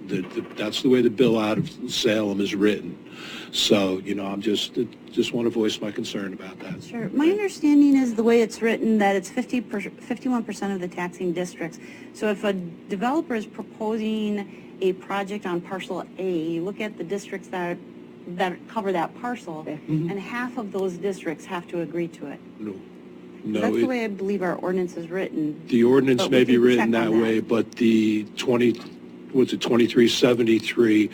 That's the way the bill out of Salem is written. So, I'm just want to voice my concern about that. Sure. My understanding is the way it's written that it's 51% of the taxing districts. So if a developer is proposing a project on parcel A, you look at the districts that cover that parcel, and half of those districts have to agree to it. No, That's the way I believe our ordinance is written. The ordinance But may we be can written check that on way, but the 2373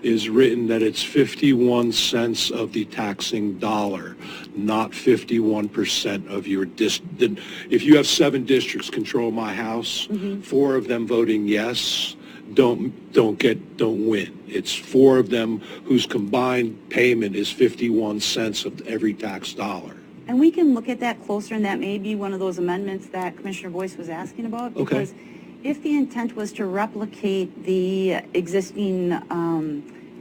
is written that it's 51 cents of the taxing dollar, not 51% of your if you have 7 districts control my house, 4 of them voting yes, don't win. It's 4 of them whose combined payment is 51 cents of every tax dollar. And we can look at that closer, and that may be one of those amendments that Commissioner Boyce was asking about. Because if the intent was to replicate the existing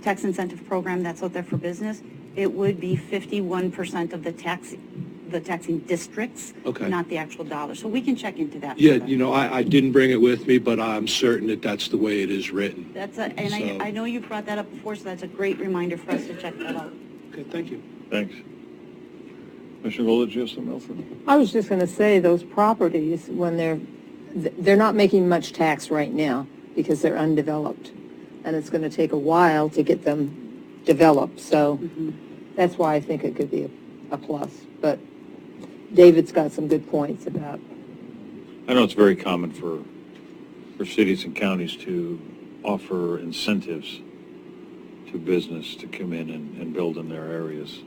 tax incentive program that's out there for business, it would be 51% of the taxing districts, not the actual dollar. So we can check into that. Yeah, I didn't bring it with me, but I'm certain that that's the way it is written. I know you've brought that up before, so that's a great reminder for us to check that out. Okay, thank you. Thanks. Commissioner Golden, you have something else? I was just going to say those properties, when they're not making much tax right now because they're undeveloped. And it's going to take a while to get them developed. So that's why I think it could be a plus. But David's got some good points about. I know it's very common for cities and counties to offer incentives to business to come in and build in their areas.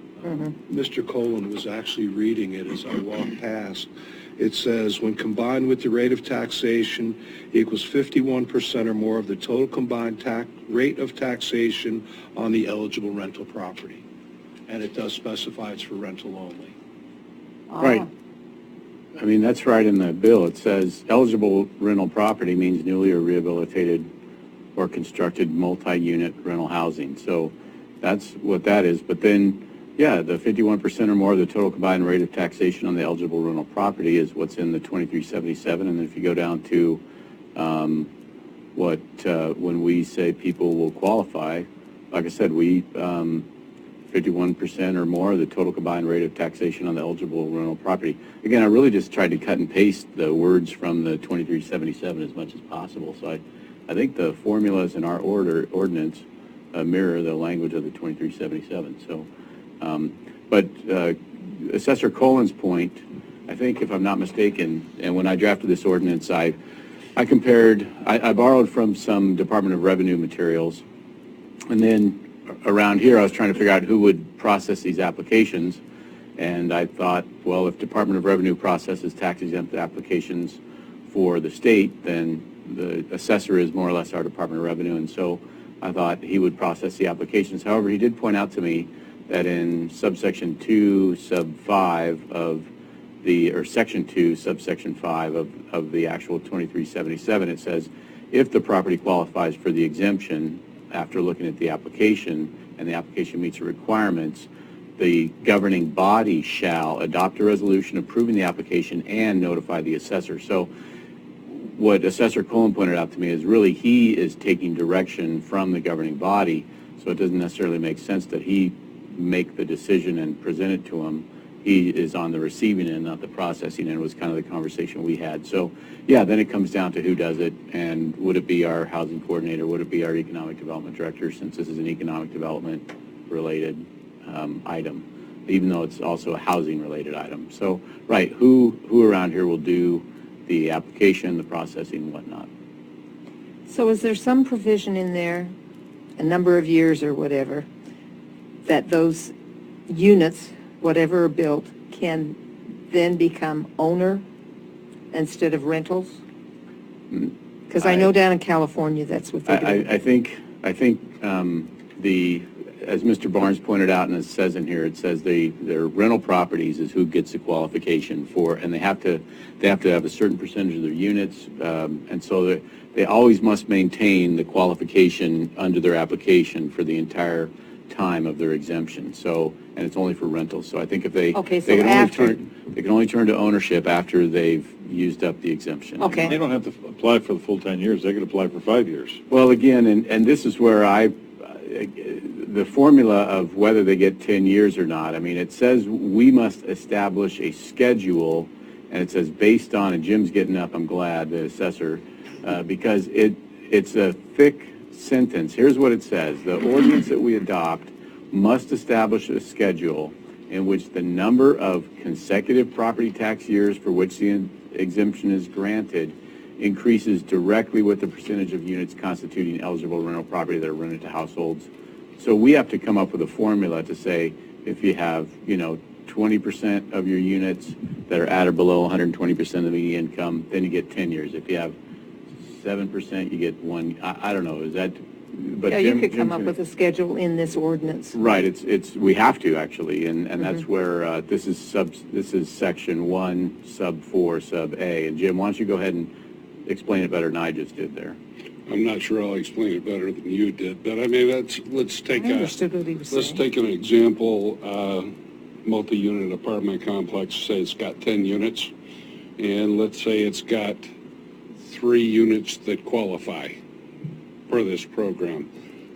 Mr. Colin was actually reading it as I walked past. It says, when combined with the rate of taxation equals 51% or more of the total combined rate of taxation on the eligible rental property. And it does specify it's for rental only. Right. I mean, that's right in the bill. It says eligible rental property means newly or rehabilitated or constructed multi-unit rental housing. So that's what that is. But then, yeah, the 51% or more of the total combined rate of taxation on the eligible rental property is what's in the 2377. And then if you go down to when we say people will qualify, like I said, we 51% or more of the total combined rate of taxation on the eligible rental property. Again, I really just tried to cut and paste the words from the 2377 as much as possible. So I think the formulas in our ordinance mirror the language of the 2377. So. But Assessor Colin's point, I think, if I'm not mistaken, and when I drafted this ordinance, I borrowed from some Department of Revenue materials, and then around here I was trying to figure out who would process these applications, and I thought, well, if Department of Revenue processes tax-exempt applications for the state, then the assessor is more or less our Department of Revenue, and so I thought he would process the applications. However, he did point out to me that in subsection 2, sub 5 of or section 2, subsection 5 of the actual 2377, it says, if the property qualifies for the exemption after looking at the application and the application meets the requirements, the governing body shall adopt a resolution approving the application and notify the assessor. So what Assessor Colin pointed out to me is really he is taking direction from the governing body, so it doesn't necessarily make sense that he make the decision and present it to him. he is on the receiving end, not the processing end, was kind of the conversation we had. So, yeah, then it comes down to who does it, and would it be our housing coordinator, would it be our economic development director, since this is an economic development related item, even though it's also a housing related item. So, right, who around here will do the application, the processing, and whatnot? So is there some provision in there, a number of years or whatever, that those units, whatever are built, can then become owner instead of rentals? Because I know down in California, that's what they do. I think as Mr. Barnes pointed out, and it says in here, it says their rental properties is who gets the qualification for, and they have to have a certain percentage of their units, and so they always must maintain the qualification under their application for the entire time of their exemption. So, and it's only for rentals. So I think if they they can only turn to ownership after they've used up the exemption. Okay. They don't have to apply for the full 10 years. They could apply for 5 years. Well, again, and this is where the formula of whether they get 10 years or not, I mean, it says we must establish a schedule, and it says based on, and Jim's getting up, I'm glad, the assessor, because it's a thick sentence. Here's what it says. The ordinance that we adopt must establish a schedule in which the number of consecutive property tax years for which the exemption is granted increases directly with the percentage of units constituting eligible rental property that are rented to households. So we have to come up with a formula to say if you have, 20% of your units that are at or below 120% of the median income, then you get 10 years. If you have 7%, you get one. I don't know. Is that? But Yeah, you could come up with a schedule in this ordinance. Right. It's we have to actually, and that's where this is section 1, sub 4, sub A. And Jim, why don't you go ahead and explain it better than I just did there? I'm not sure I'll explain it better than you did, but I mean, let's take I understood what he was let's saying. take an example, multi-unit apartment complex, say it's got 10 units, and let's say it's got 3 units that qualify for this program.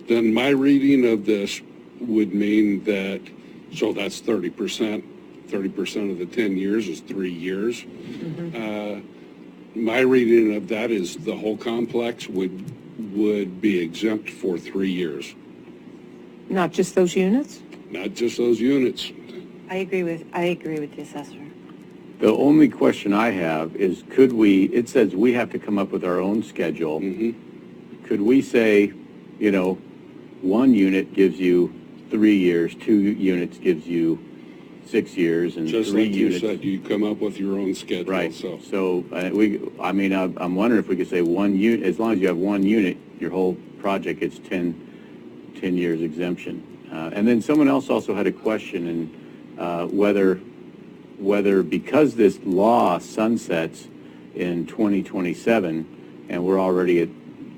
Then my reading of this would mean that, so that's 30%. 30% of the 10 years is 3 years. My reading of that is the whole complex would be exempt for 3 years. Not just those units? Not just those units. I agree with the assessor. The only question I have is it says we have to come up with our own schedule. Could we say, 1 unit gives you 3 years, 2 units gives you 6 years, and Just 3 like units. you said, you come up with your own schedule. Right. So I'm wondering if we could say 1 unit, as long as you have 1 unit, your whole project gets 10 years exemption. And then someone else also had a question, and whether because this law sunsets in 2027, and we're already at,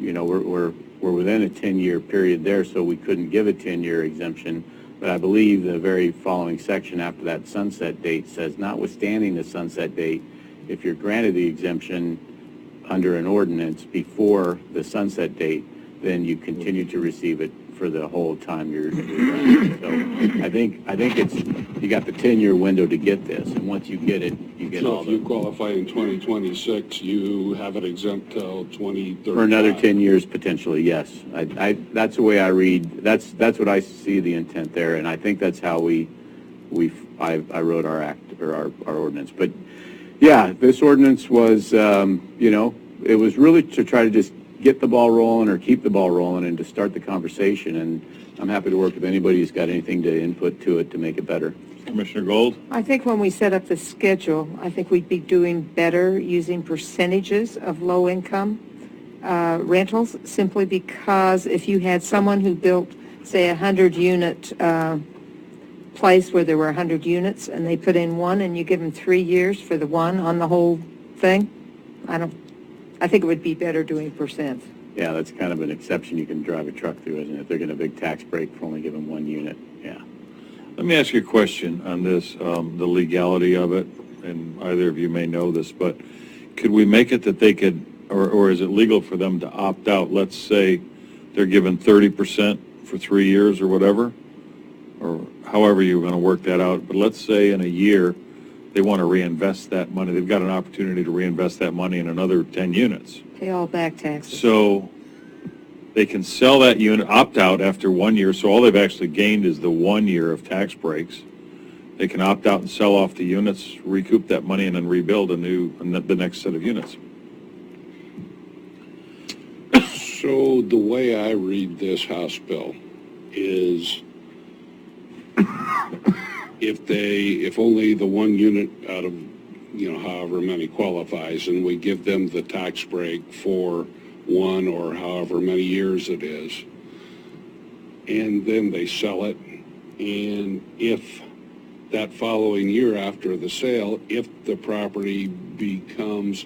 we're within a 10-year period there, so we couldn't give a 10-year exemption. But I believe the very following section after that sunset date says, notwithstanding the sunset date, if you're granted the exemption under an ordinance before the sunset date, then you continue to receive it for the whole time you're granted. So I think it's, you got the 10-year window to get this, and once you get it, you get So all if the... you qualify in 2026, you have it exempt till 2035. For another 10 years, potentially, yes. That's the way I read, that's what I see the intent there, and I think that's how I wrote our act, or our ordinance. But, yeah, this ordinance was, it was really to try to just get the ball rolling or keep the ball rolling and to start the conversation, and I'm happy to work with anybody who's got anything to input to it to make it better. Commissioner Gold? I think when we set up the schedule, I think we'd be doing better using percentages of low-income rentals, simply because if you had someone who built, say, a 100-unit place where there were 100 units, and they put in 1, and you give them 3 years for the 1 on the whole thing, I think it would be better doing percents. Yeah, that's kind of an exception you can drive a truck through, isn't it? They're getting a big tax break for only giving 1 unit, yeah. Let me ask you a question on this, the legality of it, and either of you may know this, but could we make it that they could, or is it legal for them to opt out? Let's say they're given 30% for 3 years or whatever. or however you're going to work that out, but let's say in a year, they want to reinvest that money. They've got an opportunity to reinvest that money in another 10 units. Pay all back taxes. So they can sell that unit, opt out after 1 year, so all they've actually gained is the 1 year of tax breaks. They can opt out and sell off the units, recoup that money, and then rebuild the next set of units. So the way I read this House bill is if only the one unit out of, however many qualifies, and we give them the tax break for 1 or however many years it is, and then they sell it, and if that following year after the sale, if the property becomes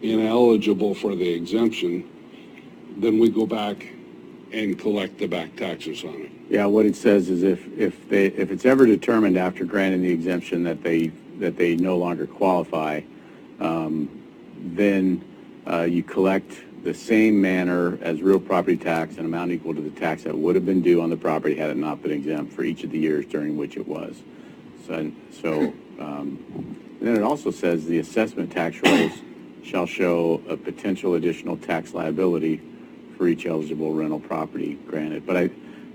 ineligible for the exemption, then we go back and collect the back taxes on it. Yeah, what it says is if it's ever determined after granting the exemption that they no longer qualify, then you collect the same manner as real property tax, an amount equal to the tax that would have been due on the property had it not been exempt for each of the years during which it was. And then it also says the assessment tax rolls shall show a potential additional tax liability for each eligible rental property granted. But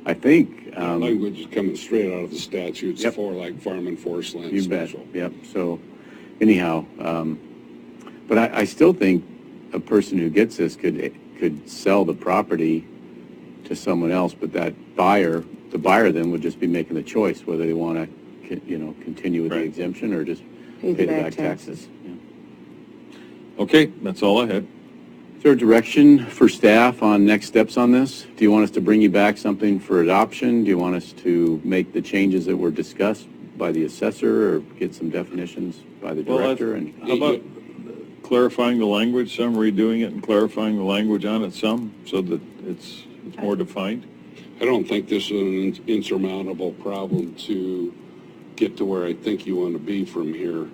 I think language is coming straight out of the statutes. Yep. For like farm and forest land you bet. special. Yep. So anyhow, but I still think a person who gets this could sell the property to someone else, but the buyer then would just be making the choice whether they want to continue with the exemption or just pay the back taxes. Yeah. Okay, that's all I had. Is there direction for staff on next steps on this? Do you want us to bring you back something for adoption? Do you want us to make the changes that were discussed by the assessor or get some definitions by the director? How about clarifying the language, some redoing it and clarifying the language on it some so that it's more defined? I don't think this is an insurmountable problem to get to where I think you want to be from here.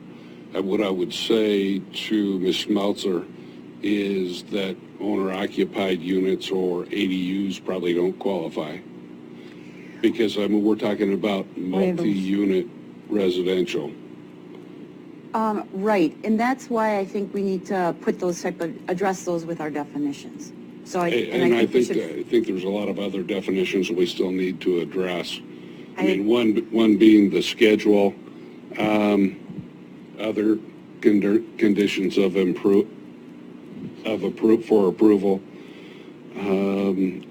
What I would say to Ms. Schmelzer is that owner-occupied units or ADUs probably don't qualify. Because, we're talking about multi-unit residential. Right, and that's why I think we need to put those address those with our definitions. So I think there's a lot of other definitions that we still need to address. One being the schedule, other conditions of approval.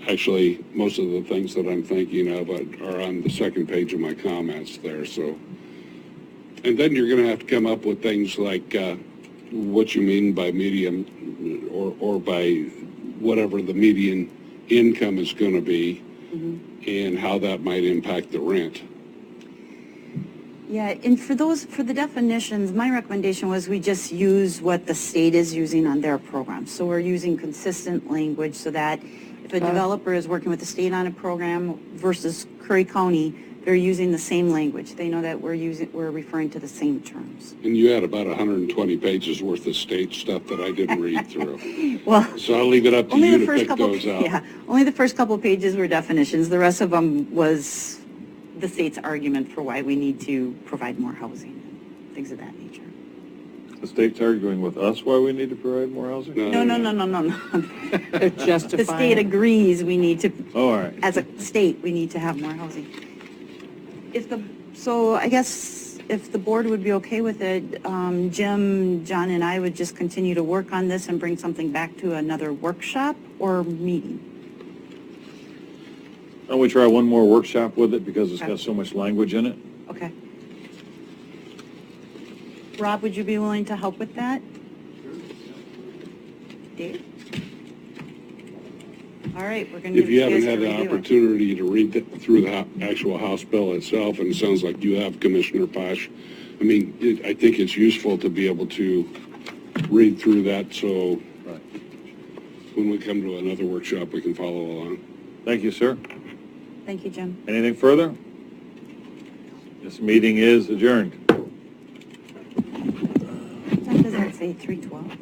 Actually, most of the things that I'm thinking of are on the second page of my comments there. So, and then you're going to have to come up with things like what you mean by median or by whatever the median income is going to be, and how that might impact the rent. Yeah, and for the definitions, my recommendation was we just use what the state is using on their program. So we're using consistent language so that if a developer is working with the state on a program versus Curry County, they're using the same language. They know that we're referring to the same terms. And you had about 120 pages worth of state stuff that I didn't read through. Well, so I'll leave it up to you to pick those out. Yeah, only the first couple pages were definitions. The rest of them was the state's argument for why we need to provide more housing, things of that nature. The state's arguing with us why we need to provide more housing? No. They're justifying. The state agrees we need to, Oh, all right. as a state, we need to have more housing. So I guess if the board would be okay with it, Jim, John, and I would just continue to work on this and bring something back to another workshop or meeting. Why don't we try one more workshop with it because it's got so much language in it? Okay. Rob, would you be willing to help with that? Dave? All right, we're going to If you haven't had the opportunity to read through the actual House bill itself, and it sounds like you have, Commissioner Posh, I think it's useful to be able to read through that so when we come to another workshop, we can follow along. Thank you, sir. Thank you, Jim. Anything further? This meeting is adjourned. What time does that say, 3:12?